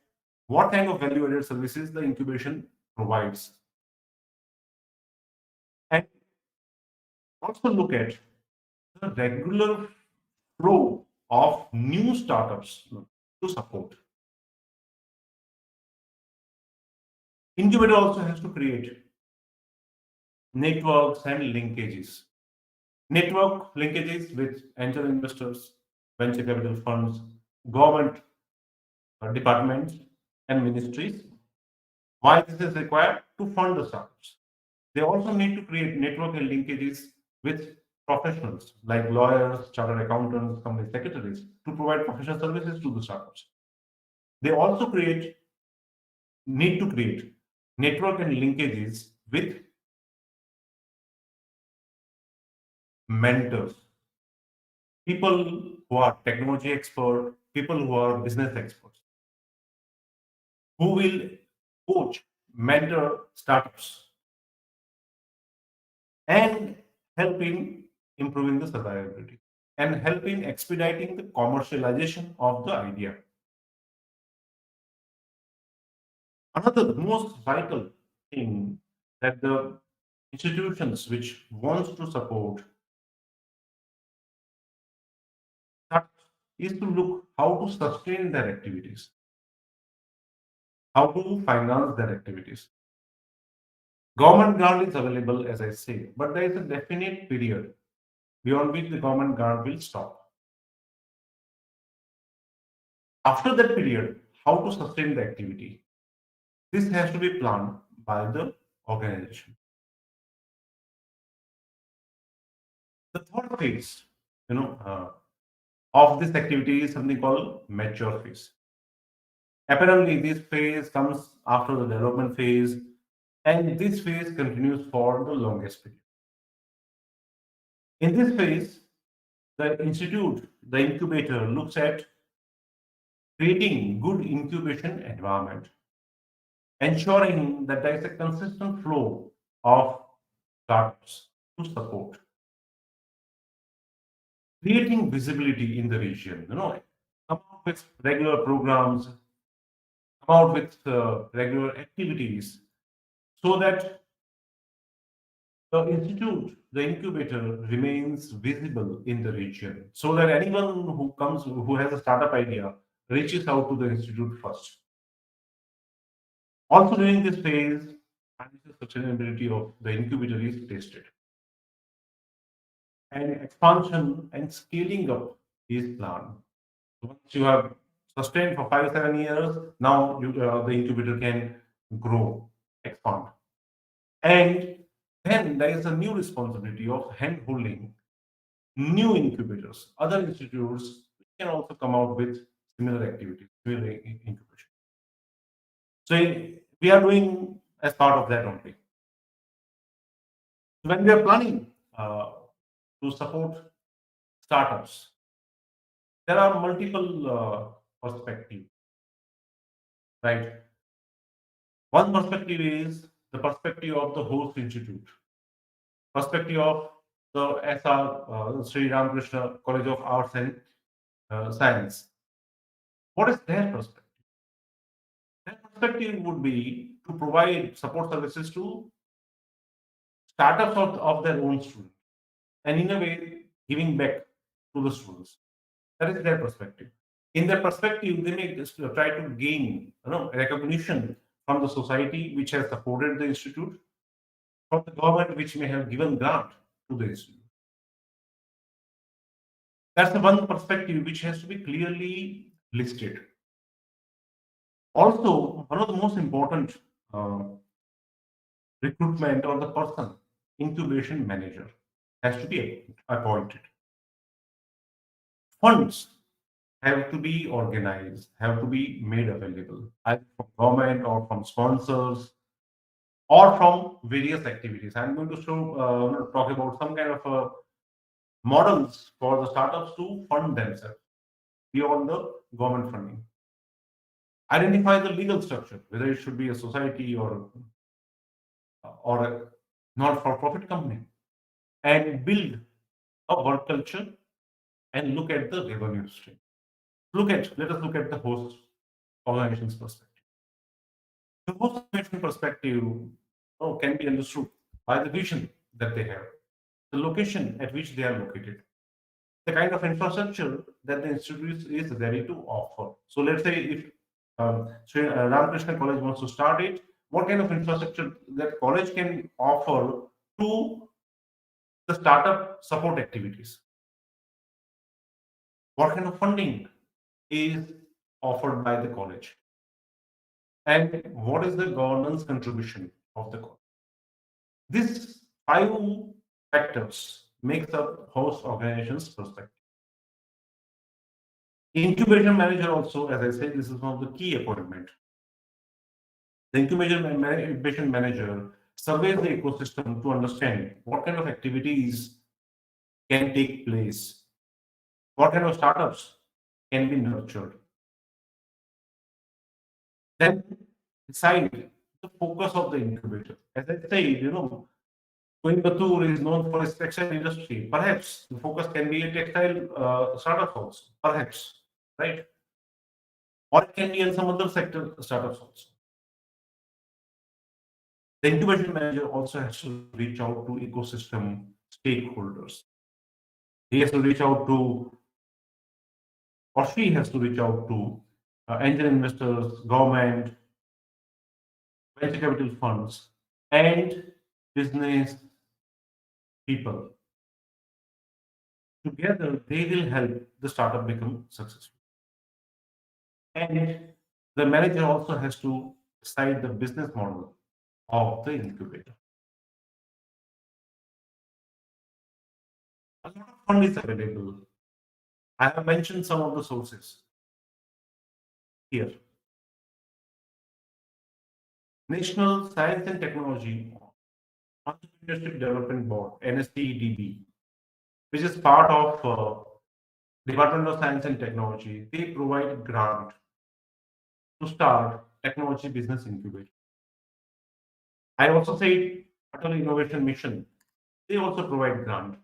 A: What kind of value-added services the incubation provides? And also look at the regular flow of new startups to support. Incubator also has to create networks and linkages. Network linkages with angel investors, venture capital funds, government departments, and ministries. Why this is required? To fund the startups. They also need to create network and linkages with professionals like lawyers, chartered accountants, company secretaries to provide professional services to the startups. They also need to create network and linkages with mentors, people who are technology expert, people who are business experts, who will coach, mentor startups, and help in improving the survivability and help in expediting the commercialization of the idea. Another most vital thing that the institutions which wants to support is to look how to sustain their activities, how to finance their activities. Government grant is available, as I say, but there is a definite period beyond which the government grant will stop. After that period, how to sustain the activity? This has to be planned by the organization. The third phase, of this activity is something called mature phase. Apparently, this phase comes after the development phase, and this phase continues for the longest period. In this phase, the institute, the incubator, looks at creating good incubation environment, ensuring that there is a consistent flow of startups to support, creating visibility in the region. come out with regular programs, come out with regular activities, so that the institute, the incubator, remains visible in the region, so that anyone who has a startup idea reaches out to the institute first. Also, during this phase, financial sustainability of the incubator is tested, and expansion and scaling up is planned. Once you have sustained for 5-7 years, now the incubator can grow, expand. And then there is a new responsibility of hand holding new incubators, other institutes can also come out with similar activities, similar incubation. So we are doing as part of that only. When we are planning to support startups, there are multiple perspectives, right? One perspective is the perspective of the host institute, perspective of the Sri Ramakrishna College of Arts and Science. What is their perspective? Their perspective would be to provide support services to startups of their own students, and in a way giving back to the students. That is their perspective. In their perspective, they may just try to gain recognition from the society which has supported the institute, from the government which may have given grant to the institute. That's the one perspective which has to be clearly listed. Also, one of the most important recruitment or the person, incubation manager, has to be appointed. Funds have to be organized, have to be made available, either from government or from sponsors or from various activities. I'm going to talk about some kind of models for the startups to fund themselves beyond the government funding. Identify the legal structure, whether it should be a society or a not-for-profit company, and build a work culture and look at the revenue stream. Let us look at the host organization's perspective. The host organization perspective can be understood by the vision that they have, the location at which they are located, the kind of infrastructure that the institute is ready to offer. So let's say if Ramakrishna College wants to start it, what kind of infrastructure that college can offer to the startup support activities? What kind of funding is offered by the college? And what is the governance contribution of the college? These 5 factors makes up host organization's perspective. Incubation manager also, as I said, this is one of the key appointment. The incubation manager surveys the ecosystem to understand what kind of activities can take place, what kind of startups can be nurtured. Then decide the focus of the incubator. As I said, Coimbatore is known for its textile industry. Perhaps the focus can be a textile startups also, perhaps, right? Or it can be in some other sector startups also. The incubation manager also has to reach out to ecosystem stakeholders. He has to reach out to, or she has to reach out to angel investors, government, venture capital funds, and business people. Together, they will help the startup become successful. And the manager also has to decide the business model of the incubator. A lot of fund is available. I have mentioned some of the sources here. National Science and Technology Entrepreneurship Development Board, NSTDB, which is part of Department of Science and Technology. They provide grant to start technology business incubator. I also said Atal Innovation Mission. They also provide grant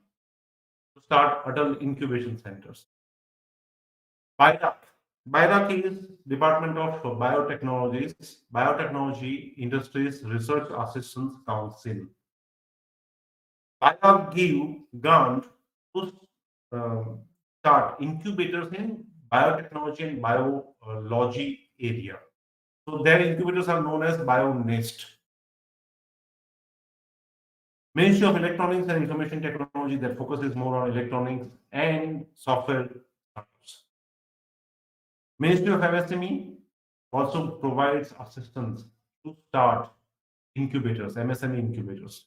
A: to start adult incubation centers. PIDAC, BIRAC is Department of Biotechnologies, Biotechnology Industries Research Assistance Council. BIRAC give grant to start incubators in biotechnology and biology area. So their incubators are known as BioNest. Ministry of Electronics and Information Technology that focuses more on electronics and software startups. Ministry of MSME also provides assistance to start incubators, MSME incubators.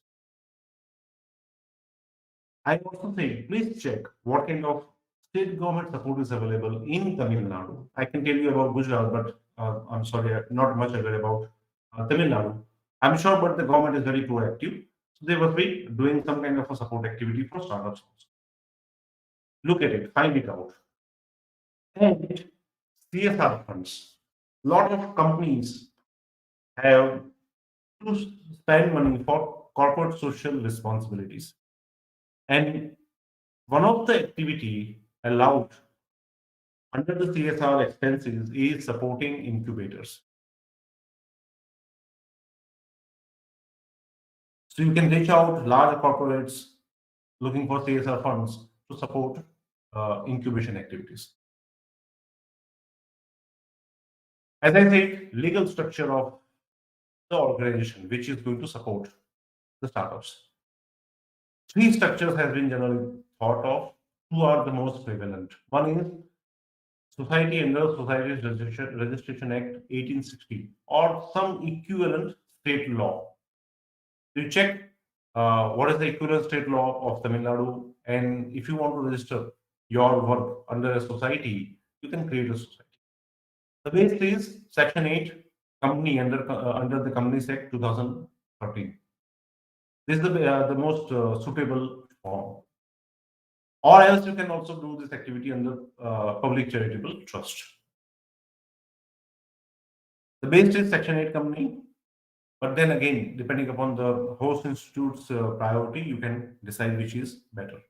A: I also say, please check what kind of state government support is available in Tamil Nadu. I can tell you about Gujarat, but I'm sorry, not much aware about Tamil Nadu. I'm sure, but the government is very proactive. So they must be doing some kind of a support activity for startups also. Look at it, find it out. And CSR funds. Lot of companies have to spend money for corporate social responsibilities. And one of the activity allowed under the CSR expenses is supporting incubators. So you can reach out large corporates looking for CSR funds to support incubation activities. As I said, legal structure of the organization which is going to support the startups. Three structures have been generally thought of. Two are the most prevalent. One is Society under Societies Registration Act 1860 or some equivalent state law. You check what is the equivalent state law of Tamil Nadu, and if you want to register your work under a society, you can create a society. The base is Section 8, company under the Companies Act 2013. This is the most suitable form. Or else you can also do this activity under public charitable trust. The base is Section 8 company, but then again, depending upon the host institute's priority, you can decide which is better.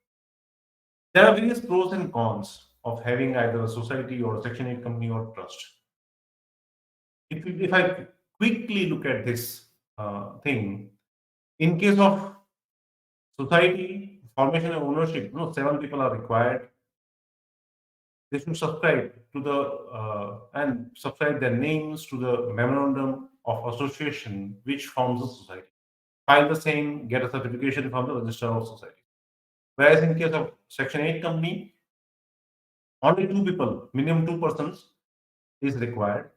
A: There are various pros and cons of having either a society or a Section 8 company or trust. If I quickly look at this thing, in case of society, formation and ownership, 7 people are required. They should subscribe to the and subscribe their names to the memorandum of association which forms the society. File the same, get a certification from the registrar of society. Whereas in case of Section 8 company, only 2 people, minimum 2 persons is required.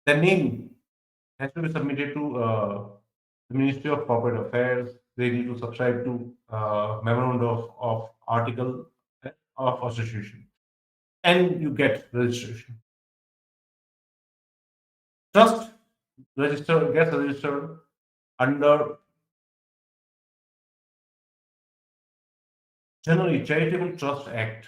A: The name has to be submitted to the Ministry of Corporate Affairs. They need to subscribe to memorandum of article of association, and you get registration. Trust gets registered under generally Charitable Trust Act.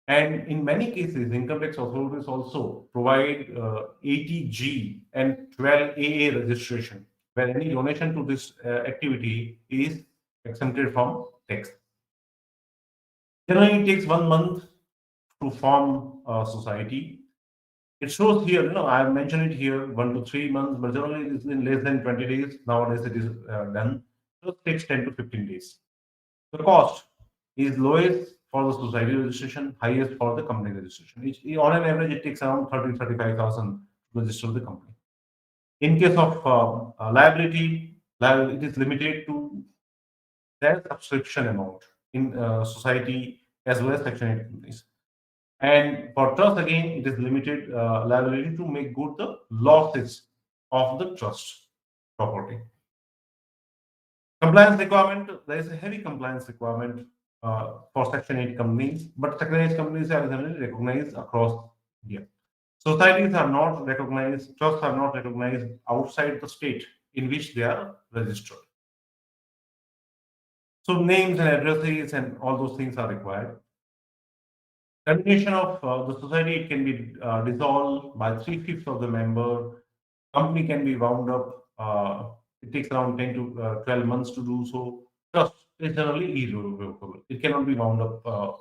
A: And in many cases, income tax authorities also provide 80G and 12AA registration, where any donation to this activity is exempted from tax. Generally, it takes 1 month to form a society. It shows here, I have mentioned it here, 1 to 3 months, but generally it is in less than 20 days. Nowadays it is done. So it takes 10 to 15 days. The cost is lowest for the society registration, highest for the company registration. On an average, it takes around 35,000 to register the company. In case of liability, it is limited to their subscription amount in society as well as Section 8 companies. And for trust, again, it is limited liability to make good the losses of the trust property. Compliance requirement, there is a heavy compliance requirement for Section 8 companies, but Section 8 companies are generally recognized across India. Societies are not recognized, trusts are not recognized outside the state in which they are registered. So names and addresses and all those things are required. Termination of the society, it can be dissolved by 3/5 of the member. Company can be wound up. It takes around 10 to 12 months to do so. Trust is generally irrevocable. It cannot be wound up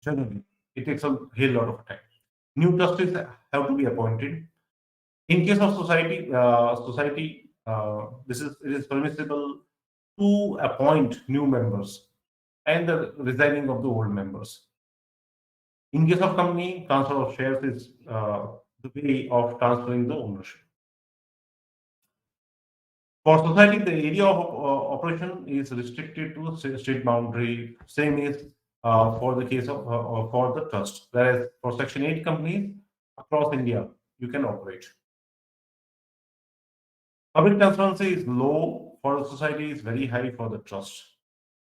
A: generally. It takes a hell lot of time. New trustees have to be appointed. In case of society, it is permissible to appoint new members and the resigning of the old members. In case of company, transfer of shares is the way of transferring the ownership. For society, the area of operation is restricted to state boundary. Same is for the case of for the trust. Whereas for Section 8 companies across India, you can operate. Public transparency is low for the society, is very high for the trust.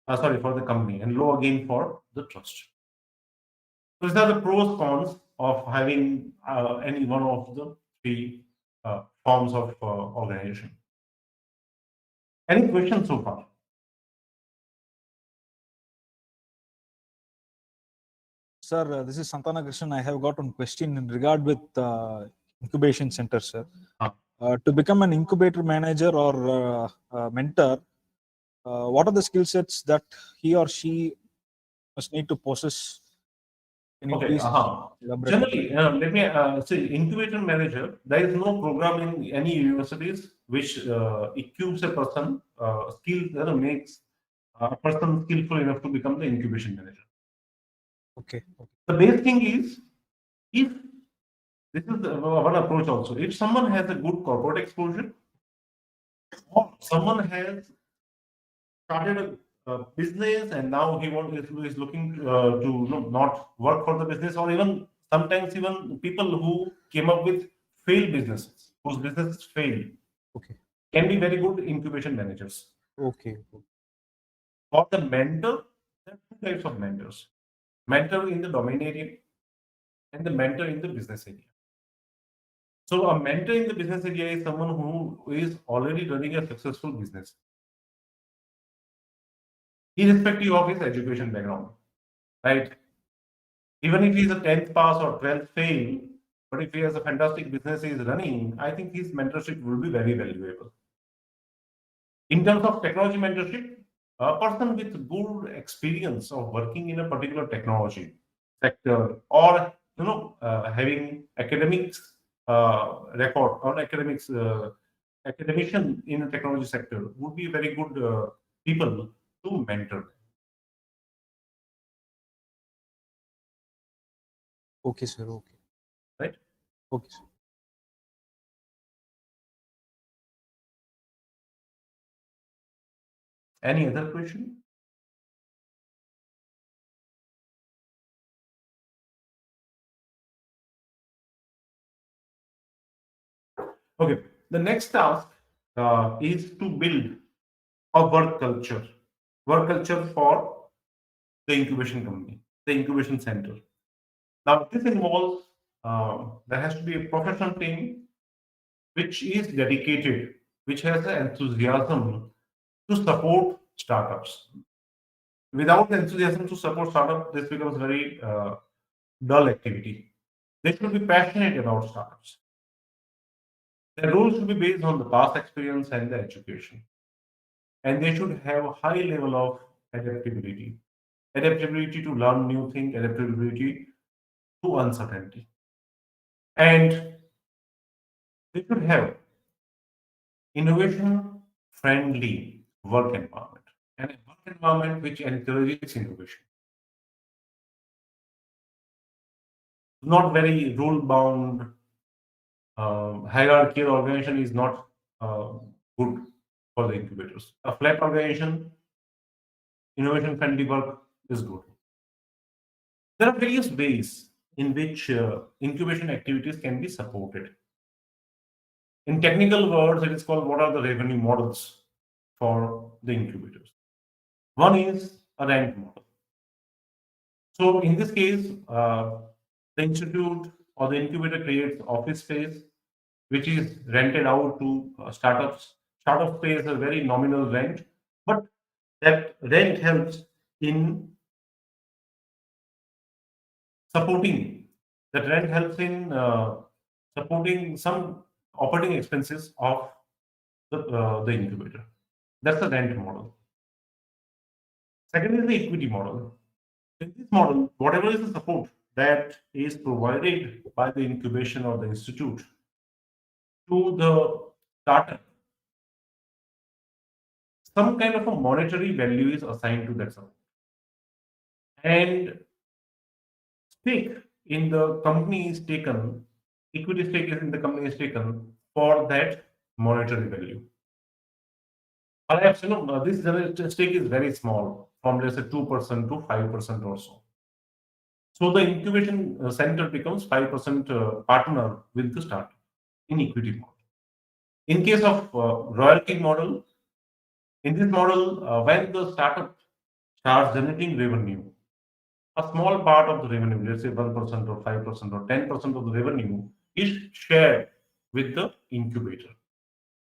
A: For the company, and low again for the trust. So these are the pros cons of having any one of the three forms of organization. Any questions so far?
B: Sir, this is Santana Krishnan. I have got one question in regard with incubation center, sir. To become an incubator manager or mentor, what are the skill sets that he or she must need to possess? Can you
A: Okay.
B: please elaborate?
A: Generally, let me say, incubator manager. There is no program in any universities which equips a person makes a person skillful enough to become the incubation manager.
B: Okay.
A: The best thing is, if this is one approach also, if someone has a good corporate exposure, or someone has started a business and now is looking to not work for the business, or even sometimes even people who came up with failed businesses, whose businesses failed,
B: Okay.
A: can be very good incubation managers.
B: Okay.
A: For the mentor, there are two types of mentors: mentor in the domain area and the mentor in the business area. So a mentor in the business area is someone who is already running a successful business, irrespective of his education background, right? Even if he's a 10th pass or 12th fail, but if he has a fantastic business he is running, I think his mentorship will be very valuable. In terms of technology mentorship, a person with good experience of working in a particular technology sector, or having academics record or academician in a technology sector would be very good people to mentor.
B: Okay, sir. Okay.
A: Right?
B: Okay, sir.
A: Any other question? Okay, the next task is to build a work culture for the incubation company, the incubation center. Now, this involves there has to be a professional team which is dedicated, which has the enthusiasm to support startups. Without the enthusiasm to support startup, this becomes very dull activity. They should be passionate about startups. Their roles should be based on the past experience and the education. And they should have a high level of adaptability to learn new things, adaptability to uncertainty. And they should have innovation friendly work environment, and a work environment which encourages innovation. Not very rule bound, hierarchical organization is not good for the incubators. A flat organization, innovation friendly work is good. There are various ways in which incubation activities can be supported. In technical words, it is called what are the revenue models for the incubators. One is a rent model. So in this case, the institute or the incubator creates office space, which is rented out to startups. Startups pays a very nominal rent, but that rent helps in supporting. That rent helps in supporting some operating expenses of the incubator. That's the rent model. Second is the equity model. In this model, whatever is the support that is provided by the incubation or the institute to the startup, some kind of a monetary value is assigned to that support. And stake in the company is taken, equity stake in the company is taken for that monetary value. Perhaps, this stake is very small, from let's say 2% to 5% or so. So the incubation center becomes 5% partner with the startup in equity model. In case of royalty model, in this model, when the startup starts generating revenue, a small part of the revenue, let's say 1% or 5% or 10% of the revenue, is shared with the incubator.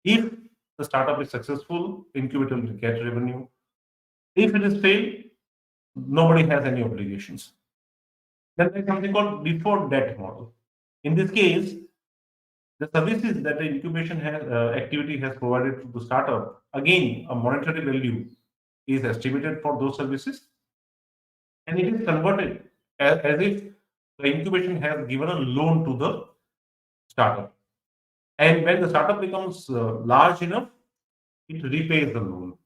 A: If the startup is successful, incubator will get revenue. If it is failed, nobody has any obligations. Then there's something called default debt model. In this case, the services that the incubation activity has provided to the startup, again, a monetary value is estimated for those services, and it is converted as if the incubation has given a loan to the startup. And when the startup becomes large enough, it repays the loan.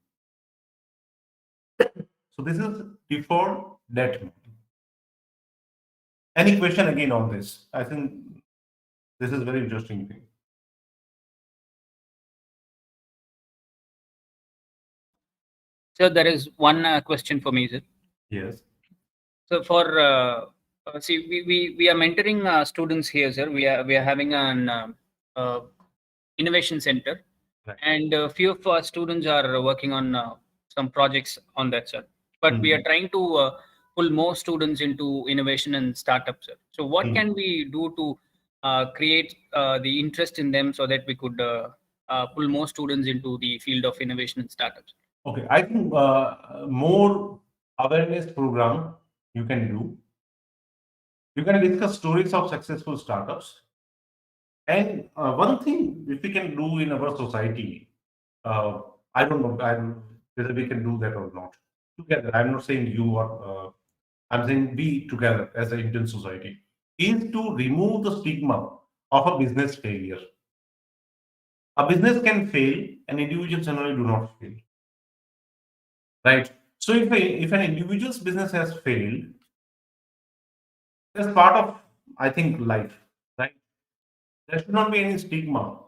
A: So this is default debt model. Any question again on this? I think this is very interesting thing.
C: So there is one question for me, sir.
A: Yes.
C: So for see, we are mentoring students here, sir. We are having an innovation center,
A: Right.
C: and a few of our students are working on some projects on that, sir. But we are trying to pull more students into innovation and startups, sir. So what can we do to create the interest in them so that we could pull more students into the field of innovation and startups?
A: Okay, I think more awareness program you can do. You can discuss stories of successful startups. And one thing, if we can do in our society, I don't know whether we can do that or not. Together, I'm not saying you or I'm saying we together as an Indian society, is to remove the stigma of a business failure. A business can fail, and individuals generally do not fail. Right. So if an individual's business has failed, that's part of, I think, life. Right. There should not be any stigma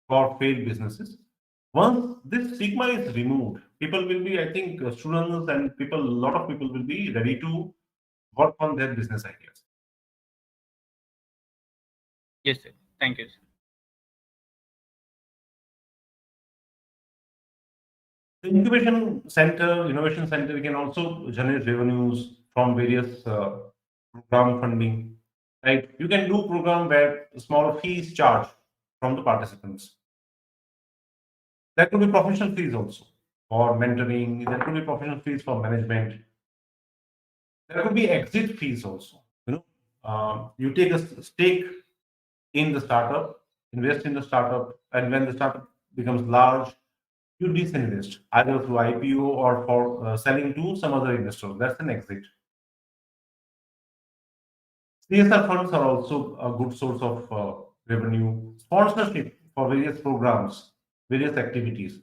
A: for failed businesses. Once this stigma is removed, people will be, I think, students and people, a lot of people will be ready to work on their business ideas.
C: Yes, sir. Thank you, sir.
A: The incubation center, innovation center can also generate revenues from various program funding. Right, you can do program where small fees charged from the participants. There could be professional fees also for mentoring. There could be professional fees for management. There could be exit fees also. You take a stake in the startup, invest in the startup, and when the startup becomes large, you disinvest either through IPO or for selling to some other investor. That's an exit. CSR funds are also a good source of revenue. Sponsorship for various programs, various activities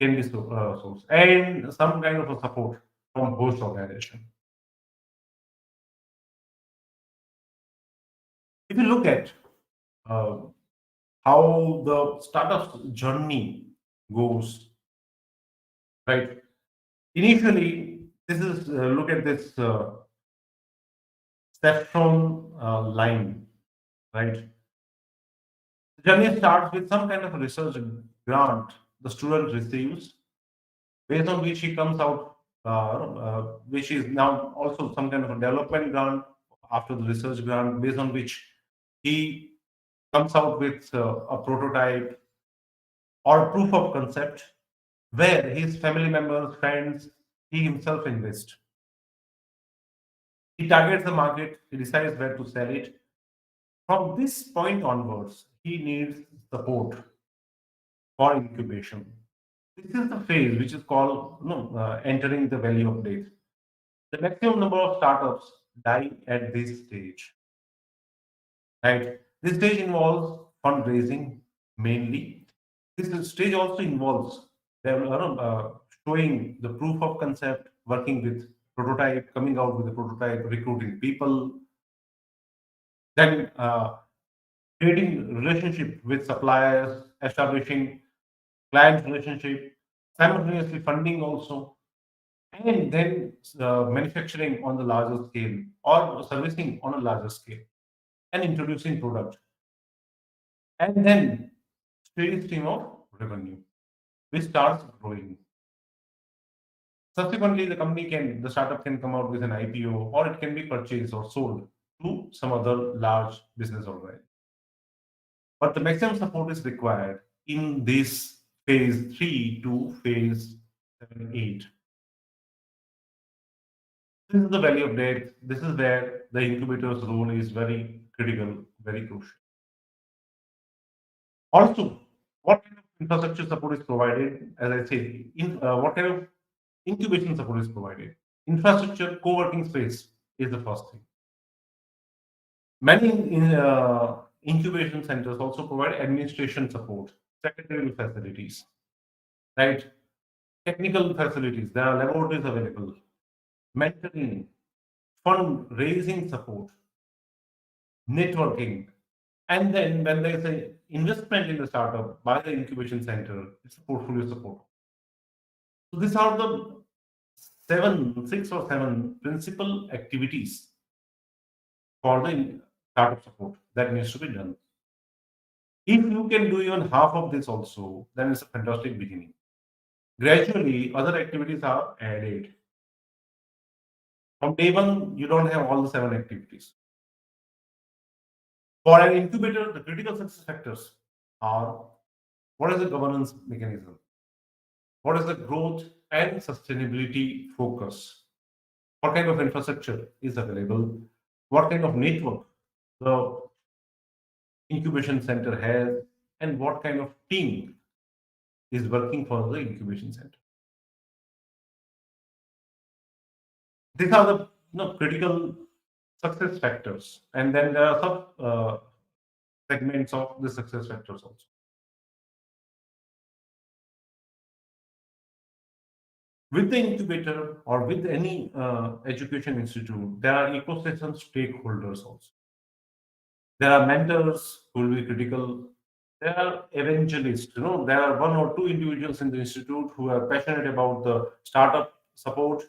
A: can be source, and some kind of a support from host organization. If you look at uh, how the startup's journey goes, right? Initially, this is look at this stepstone line, right? The journey starts with some kind of a research grant the student receives, based on which he comes out, which is now also some kind of a development grant after the research grant, based on which he comes out with a prototype or proof of concept where his family members, friends, he himself invest. He targets the market, he decides where to sell it. From this point onwards, he needs support for incubation. This is the phase which is called entering the valley of death. The maximum number of startups die at this stage. Right? This stage involves fundraising mainly. This stage also involves showing the proof of concept, working with prototype, coming out with a prototype, recruiting people, then creating relationship with suppliers, establishing client relationship, simultaneously funding also, and then manufacturing on the larger scale or servicing on a larger scale and introducing product. And then steady stream of revenue, which starts growing. Subsequently, the startup can come out with an IPO, or it can be purchased or sold to some other large business organization. But the maximum support is required in this phase 3 to phase 7, 8. This is the value of debt. This is where the incubator's role is very critical, very crucial. Also, what kind of infrastructure support is provided? As I said, what kind of incubation support is provided? Infrastructure, co-working space is the first thing. Many incubation centers also provide administration support, secretarial facilities, right? Technical facilities. There are laboratories available, mentoring, fundraising support, networking, and then when there is an investment in the startup by the incubation center, it's a portfolio support. So these are the 6 or 7 principal activities for the startup support that needs to be done. If you can do even half of this also, then it's a fantastic beginning. Gradually, other activities are added. From day one, you don't have all the 7 activities. For an incubator, the critical success factors are: what is the governance mechanism? What is the growth and sustainability focus? What kind of infrastructure is available? What kind of network the incubation center has, and what kind of team is working for the incubation center? These are the critical success factors, and then there are sub segments of the success factors also. With the incubator or with any education institute, there are ecosystem stakeholders also. There are mentors who will be critical. There are evangelists. There are 1 or 2 individuals in the institute who are passionate about the startup support,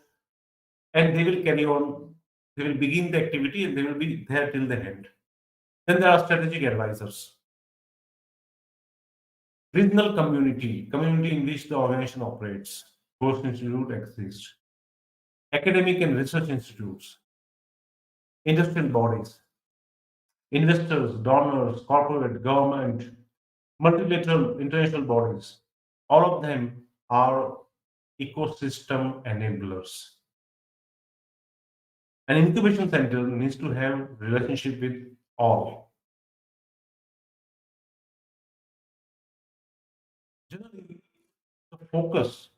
A: and they will carry on. They will begin the activity and they will be there till the end. Then there are strategic advisors. Regional community in which the organization operates. Post institute exists. Academic and research institutes. Industrial bodies. Investors, donors, corporate, government, multilateral international bodies. All of them are ecosystem enablers. An incubation center needs to have relationship with all. Generally, the focus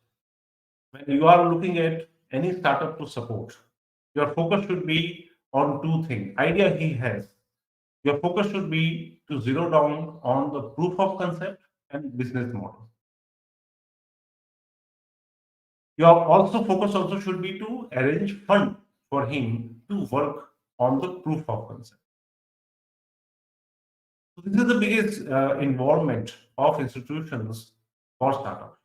A: when you are looking at any startup to support, your focus should be on 2 things. Idea he has. Your focus should be to zero down on the proof of concept and business model. Your focus also should be to arrange fund for him to work on the proof of concept. So this is the biggest involvement of institutions for startups.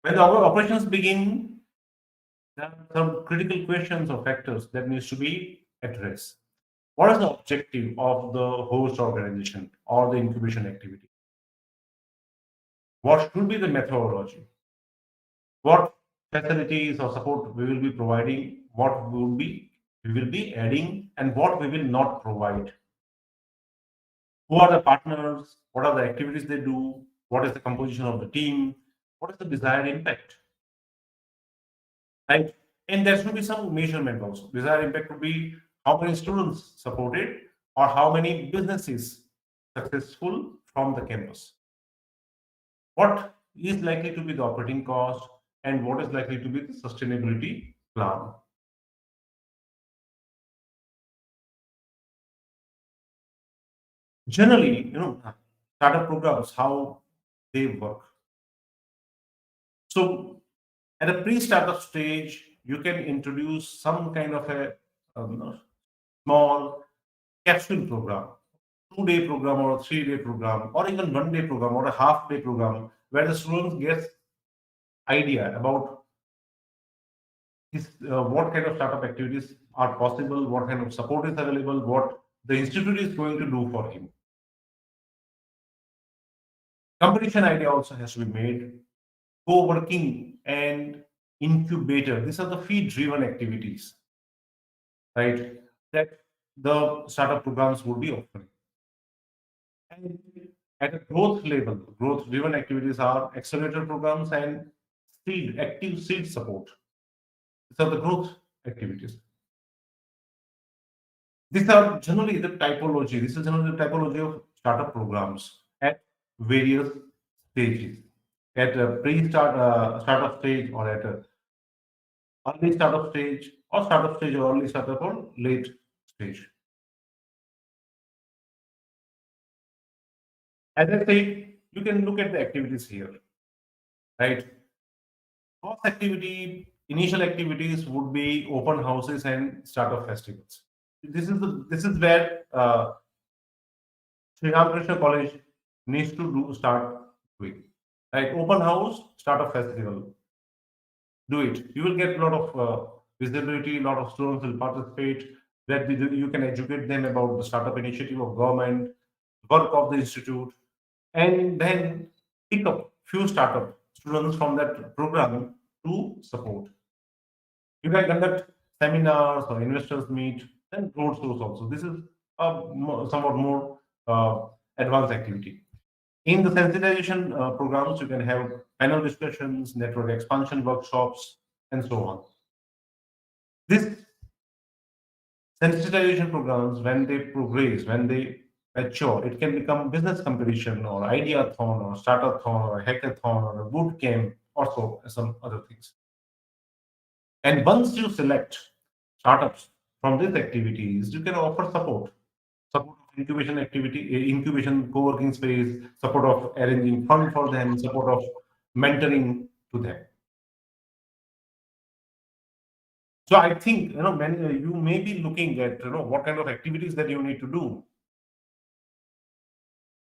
A: When our operations begin, there are some critical questions or factors that needs to be addressed. What is the objective of the host organization or the incubation activity? What should be the methodology? What facilities or support we will be providing? What we will be adding, and what we will not provide? Who are the partners? What are the activities they do? What is the composition of the team? What is the desired impact? Right? And there should be some measurement also. Desired impact would be how many students supported or how many businesses successful from the campus. What is likely to be the operating cost, and what is likely to be the sustainability plan. Generally, startup programs, how they work. So at a pre-startup stage, you can introduce some kind of a small capsule program, 2-day program or a 3-day program, or even 1-day program or a half-day program, where the students get idea about what kind of startup activities are possible, what kind of support is available, what the institute is going to do for him. Competition idea also has to be made. Co-working and incubator, these are the fee-driven activities, right, that the startup programs would be offering. And at a growth level, growth-driven activities are accelerator programs and active seed support. These are the growth activities. These are generally the typology. This is generally the typology of startup programs at various stages, at a startup stage, or at a early startup stage, or startup stage, or early startup, or late stage. As I said, you can look at the activities here, right? First activity, initial activities would be open houses and startup festivals. This is where Sri Ramakrishna College needs to start doing. Right, open house, startup festival. Do it. You will get a lot of visibility. A lot of students will participate. That you can educate them about the startup initiative of government, work of the institute, and then pick up few startup students from that program to support. You can conduct seminars or investors meet and road shows also. This is a somewhat more advanced activity. In the sensitization programs, you can have panel discussions, network expansion workshops, and so on. This sensitization programs, when they progress, when they mature, it can become business competition or ideathon or startathon or hackathon or a boot camp or so some other things. And once you select startups from these activities, you can offer support of incubation activity, incubation co-working space, support of arranging fund for them, support of mentoring to them. So I think when you may be looking at what kind of activities that you need to do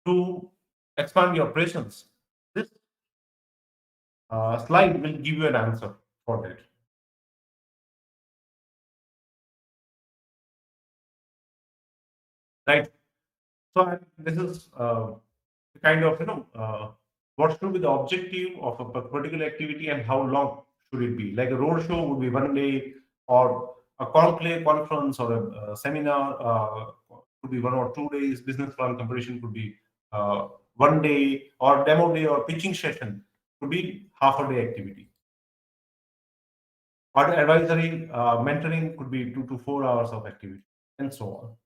A: to expand your operations. This slide will give you an answer for that. Right. So this is kind of what should be the objective of a particular activity and how long should it be? Like a road show would be 1 day, or a conclave conference or a seminar could be 1 or 2 days. Business plan competition could be 1 day, or demo day or pitching session could be half a day activity. Or advisory mentoring could be 2 to 4 hours of activity, and so on.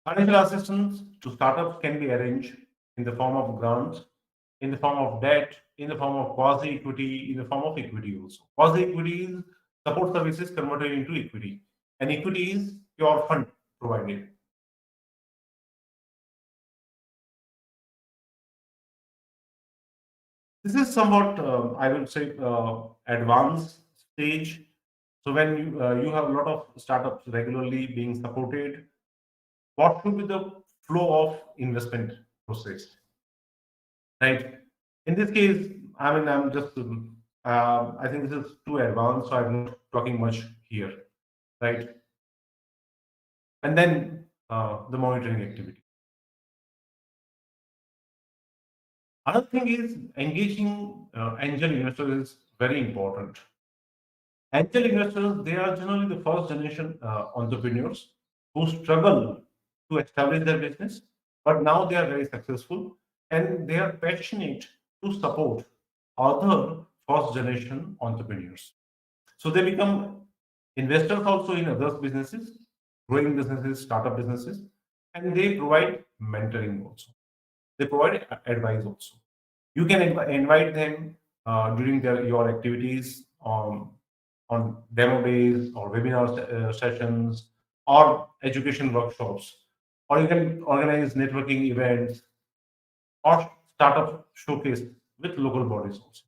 A: Financial assistance to startups can be arranged in the form of grants, in the form of debt, in the form of quasi-equity, in the form of equity also. Quasi-equity is support services converted into equity, and equity is pure fund provided. This is somewhat, I will say, advanced stage. So when you have a lot of startups regularly being supported, what should be the flow of investment process? Right. In this case, I mean, I'm just, I think this is too advanced, so I'm not talking much here, right? And then the monitoring activity. Another thing is engaging angel investors is very important. Angel investors, they are generally the first generation entrepreneurs who struggle to establish their business, but now they are very successful and they are passionate to support other first generation entrepreneurs. So they become investors also in other businesses, growing businesses, startup businesses, and they provide mentoring also. They provide advice also. You can invite them during your activities on demo days or webinar sessions or education workshops, or you can organize networking events or startup showcase with local bodies also.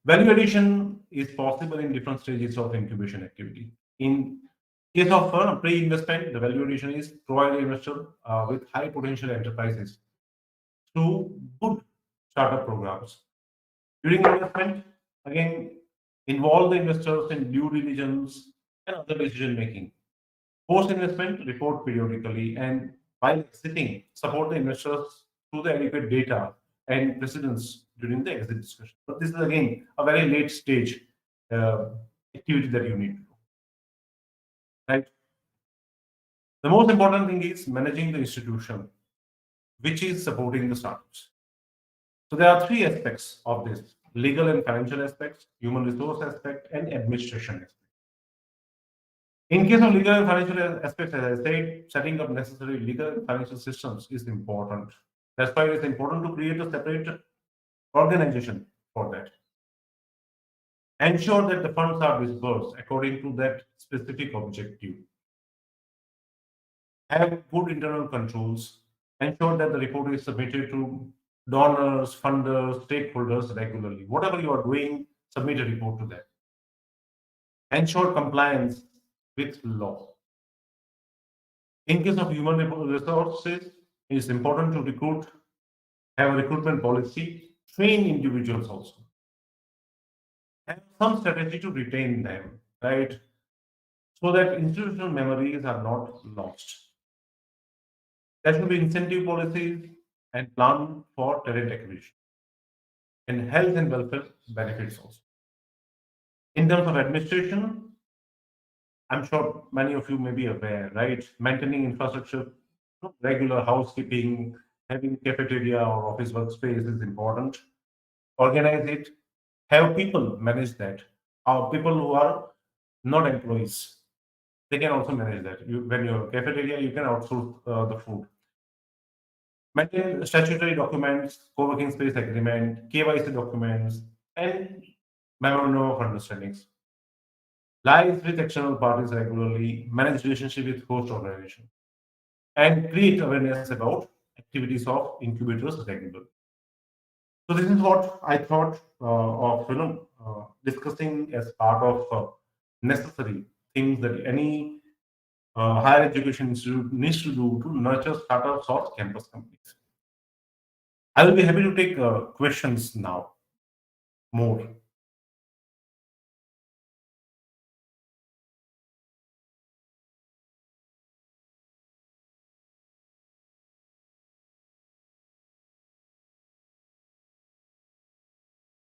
A: Value addition is possible in different stages of incubation activity. In case of pre-investment, the value addition is provide investor with high potential enterprises through good startup programs. During investment, again, involve the investors in due diligence and other decision making. Post-investment, report periodically, and while exiting, support the investors through the adequate data and precedence during the exit discussion. But this is again a very late stage uh, activity that you need to do. Right. The most important thing is managing the institution, which is supporting the startups. So there are three aspects of this: legal and financial aspects, human resource aspect, and administration aspect. In case of legal and financial aspects, as I said, setting up necessary legal and financial systems is important. That's why it's important to create a separate organization for that. Ensure that the funds are disbursed according to that specific objective. Have good internal controls. Ensure that the report is submitted to donors, funders, stakeholders regularly. Whatever you are doing, submit a report to them. Ensure compliance with law. In case of human resources, it is important to recruit, have a recruitment policy, train individuals also. Have some strategy to retain them, right? So that institutional memories are not lost. There should be incentive policies and plan for talent acquisition and health and welfare benefits also. In terms of administration, I'm sure many of you may be aware, right? Maintaining infrastructure, regular housekeeping, having cafeteria or office workspace is important. Organize it. Have people manage that. Or people who are not employees, they can also manage that. When you're cafeteria, you can outsource the food. Maintain statutory documents, co-working space agreement, KYC documents, and memorandum of understandings. Liaise with external parties regularly, manage relationship with host organization, and create awareness about activities of incubators regularly. So this is what I thought of discussing as part of necessary things that any higher education institute needs to do to nurture startups or campus companies. I will be happy to take questions now. More.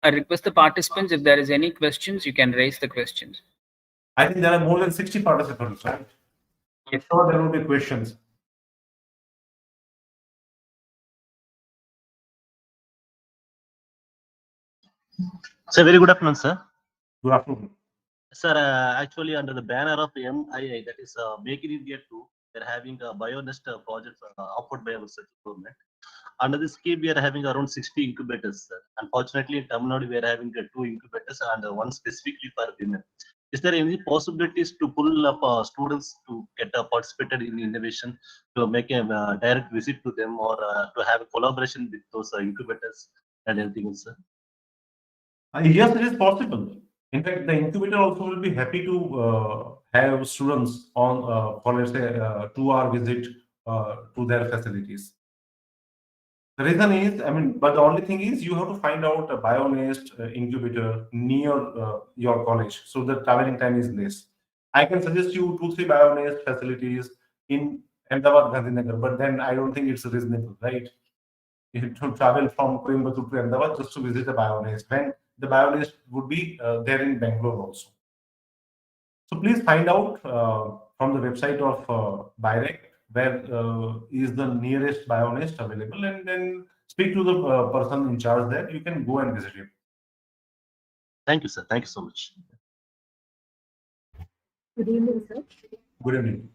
C: I request the participants, if there is any questions, you can raise the questions.
A: I think there are more than 60 participants, right? I'm sure there will be questions.
E: Sir, very good afternoon, sir.
A: Good afternoon.
E: Sir, actually under the banner of MII, that is Make in India 2, they're having a BioNest project offered by our central government. Under this scheme, we are having around 60 incubators, sir. Unfortunately, in Tamil Nadu, we are having 2 incubators and one specifically for women. Is there any possibilities to pull up students to get participated in innovation, to make a direct visit to them, or to have a collaboration with those incubators and everything else, sir?
A: Yes, it is possible. In fact, the incubator also will be happy to have students on for let's say 2-hour visit to their facilities. The reason is, I mean, but the only thing is you have to find out a BioNest incubator near your college, so the traveling time is less. I can suggest you 2-3 BioNest facilities in Ahmedabad, Gandhinagar, but then I don't think it's reasonable, right? You have to travel from Coimbatore to Ahmedabad just to visit a BioNest, when the BioNest would be there in Bangalore also. So please find out from the website of BIREC where is the nearest BioNest available, and then speak to the person in charge there. You can go and visit him.
E: Thank you, sir. Thank you so much.
F: Good evening, sir.
A: Good evening.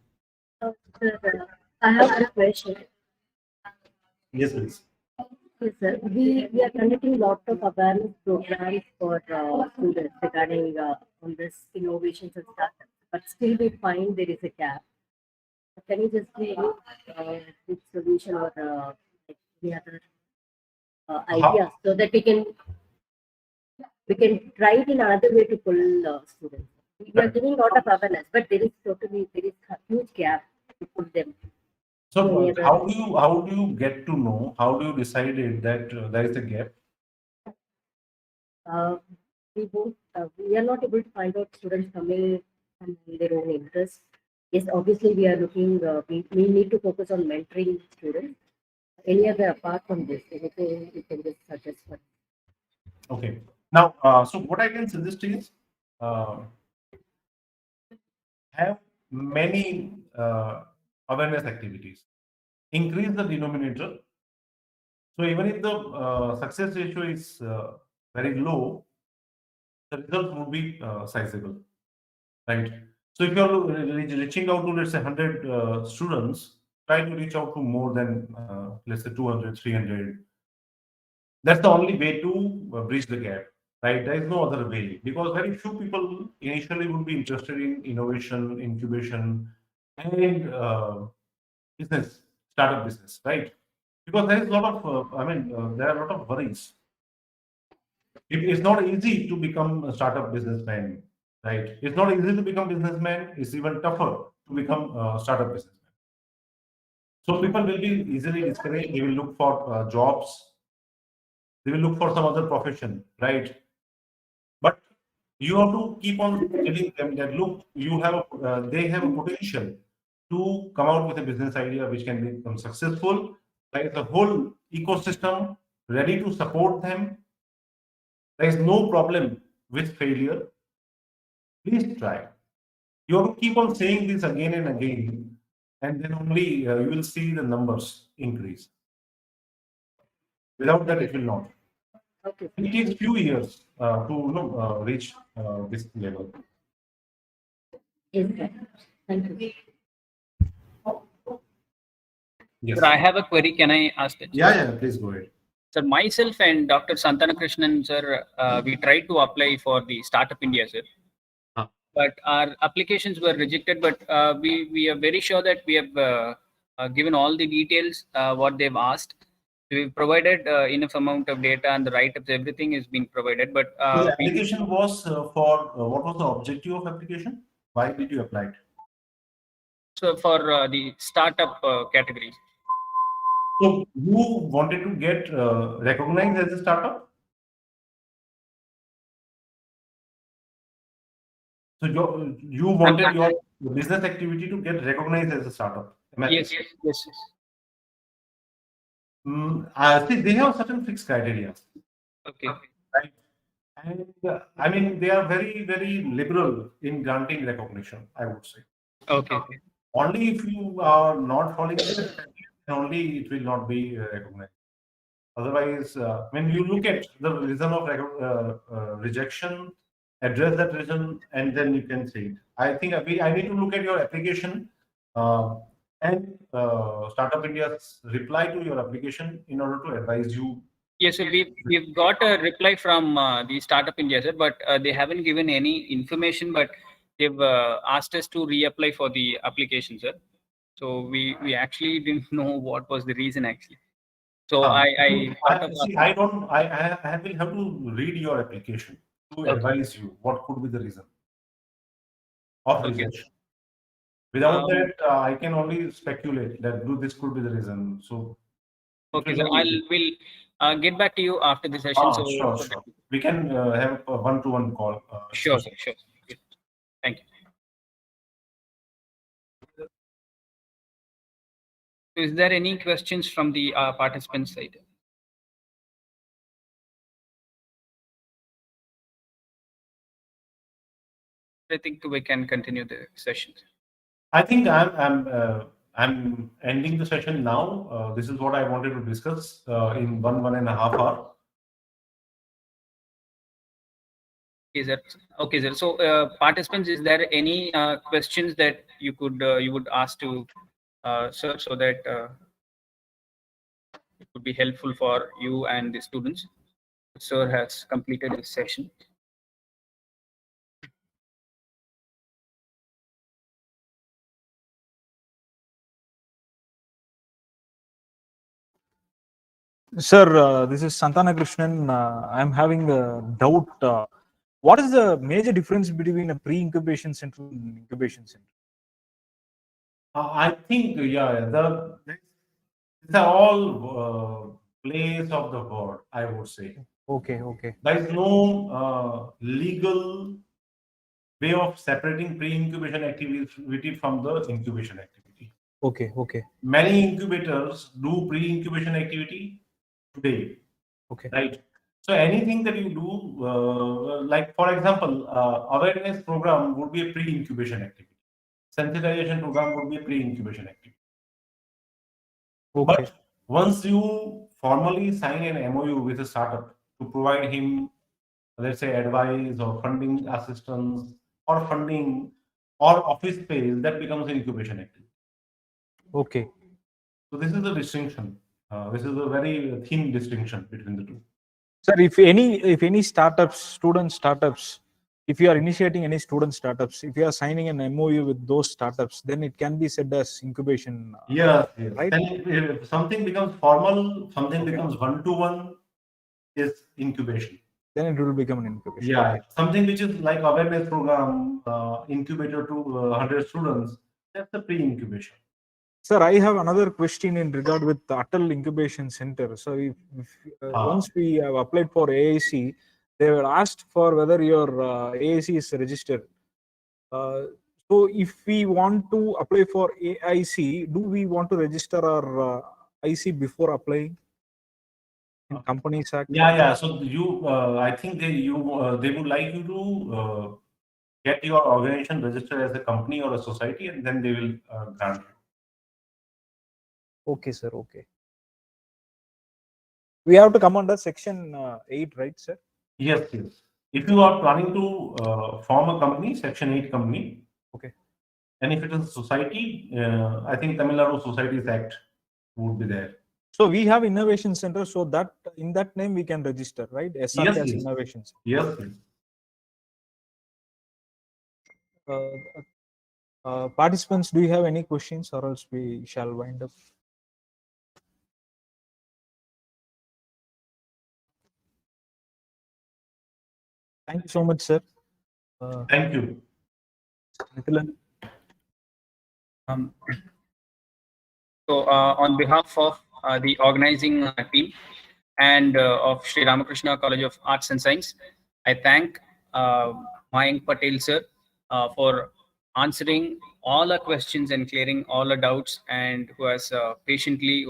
F: Sir, I have a question.
A: Yes, please.
F: Yes, sir. We are conducting lot of awareness programs for students regarding on this innovations and startups, but still we find there is a gap. Can you just give quick solution or any other ideas so that we can try it in another way to pull students? We are giving lot of awareness, but there is a huge gap to pull them.
A: So
F: Any other-
A: how do you get to know? How do you decide that there is a gap?
F: We are not able to find out students coming from their own interest. Yes, obviously we are looking, we need to focus on mentoring students. Any other apart from this, anything you can just suggest for?
A: Okay. Now, so what I can suggest is have many awareness activities. Increase the denominator. So even if the success ratio is very low, the result would be sizable, right? So if you're reaching out to, let's say, 100 students, try to reach out to more than, let's say, 200, 300. That's the only way to bridge the gap, right? There is no other way, because very few people initially would be interested in innovation, incubation, and business, startup business, right? Because there is a lot of, there are a lot of worries. It's not easy to become a startup businessman, right? It's not easy to become businessman. It's even tougher to become a startup businessman. So people will be easily discouraged. They will look for jobs. They will look for some other profession, right? But you have to keep on telling them that, look, you have they have a potential to come out with a business idea which can become successful. There is a whole ecosystem ready to support them. There is no problem with failure. Please try. You have to keep on saying this again and again, and then only you will see the numbers increase. Without that, it will not.
F: Okay.
A: It takes few years to reach this level.
F: Yes, sir. Thank you.
A: Yes.
C: Sir, I have a query. Can I ask it?
A: Yeah, please go ahead.
C: Sir, myself and Dr. Santanakrishnan, sir, we tried to apply for the Startup India, sir. But our applications were rejected. But we are very sure that we have given all the details what they've asked. We've provided enough amount of data and the write-ups. Everything is being provided. But
A: So the application was for what was the objective of application? Why did you apply it?
C: so for the startup categories.
A: So you wanted to get recognized as a startup? So you wanted your business activity to get recognized as a startup?
C: Yes.
A: See, they have certain fixed criteria.
C: Okay.
A: Right? And I mean, they are very, very liberal in granting recognition, I would say.
C: Okay.
A: Only if you are not following this, only it will not be recognized. Otherwise, when you look at the reason of rejection, address that reason, and then you can say it. I think I need to look at your application and Startup India's reply to your application in order to advise you.
C: Yes, sir. We've got a reply from the Startup India, sir, but they haven't given any information. But they've asked us to reapply for the application, sir. So we actually didn't know what was the reason actually. So I thought of
A: see. I don't. I will have to read your application to advise you what could be the reason of rejection. Without that, I can only speculate that this could be the reason. So
C: okay, sir. We'll get back to you after the session. So
A: sure. We can have a one-to-one call.
C: Sure, sir. Sure. Thank you. Is there any questions from the participants side? I think we can continue the session.
A: I think I'm ending the session now. This is what I wanted to discuss in one and a half hour.
C: Okay, sir. Okay, sir. So, participants, is there any questions that you would ask to sir, so that it would be helpful for you and the students? Sir has completed his session.
B: Sir, this is Santana Krishnan. I'm having a doubt. What is the major difference between a pre-incubation center and incubation center?
A: I think, yeah, these are all plays of the word, I would say.
B: Okay, okay,
A: There is no legal way of separating pre-incubation activity from the incubation activity.
B: okay, okay,
A: Many incubators do pre-incubation activity today,
B: okay,
A: right? So anything that you do, like for example, awareness program would be a pre-incubation activity. Sensitization program would be a pre-incubation activity.
B: okay,
A: But once you formally sign an MOU with a startup to provide him, let's say, advice or funding assistance or funding or office space, that becomes an incubation activity.
B: okay.
A: So this is the distinction. This is a very thin distinction between the two.
B: Sir, if any startups, student startups, if you are initiating any student startups, if you are signing an MOU with those startups, then it can be said as incubation.
A: Yes, yes.
B: Right?
A: Then if something becomes formal, something
B: Okay.
A: becomes one-to-one, is incubation.
B: Then it will become an incubation.
A: Yeah,
B: Okay.
A: something which is like awareness program, incubator to 100 students, that's the pre-incubation.
B: Sir, I have another question in regard with the Atal Incubation Center. So, once we have applied for AIC, they were asked for whether your AIC is registered. So, if we want to apply for AIC, do we want to register our IC before applying in Companies Act?
A: Yeah, yeah. So you, I think they would like you to get your organization registered as a company or a society, and then they will grant you.
B: Okay, sir. Okay. We have to come under section 8, right, sir?
A: Yes, yes. If you are planning to form a company, Section 8 company,
B: Okay.
A: and if it is a society, I think Tamil Nadu Societies Act would be there.
B: So we have innovation center, so that in that name we can register, right? SRCAS
A: yes.
B: Innovation Center.
A: Yes, yes.
B: Participants, do you have any questions, or else we shall wind up? Thank you so much, sir.
A: Thank you.
B: Mithilan.
C: So, on behalf of the organizing team and of Sri Ramakrishna College of Arts and Science, I thank Mayank Patel sir for answering all our questions and clearing all our doubts, and who has patiently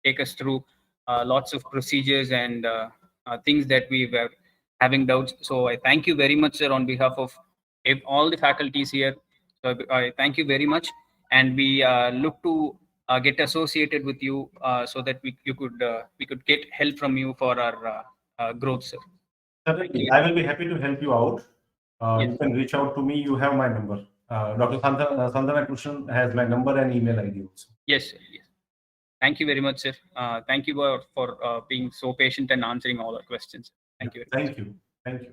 C: take us through lots of procedures and things that we were having doubts. So I thank you very much, sir, on behalf of all the faculties here. So I thank you very much, and we look to get associated with you so that we could get help from you for our growth, sir.
A: Certainly, I will be happy to help you out.
C: Yes.
A: You can reach out to me. You have my number. Dr. Santana Krishnan has my number and email ID also.
C: Yes, sir. Yes. Thank you very much, sir. Thank you for being so patient and answering all our questions. Thank you very much.
A: Thank you. Thank you.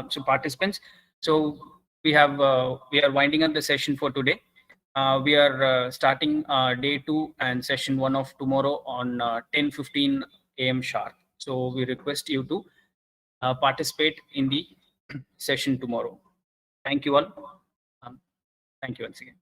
C: So participants, so we are winding up the session for today. We are starting day 2 and session 1 of tomorrow on 10:15 a.m. sharp. So we request you to participate in the session tomorrow. Thank you all. Thank you once again.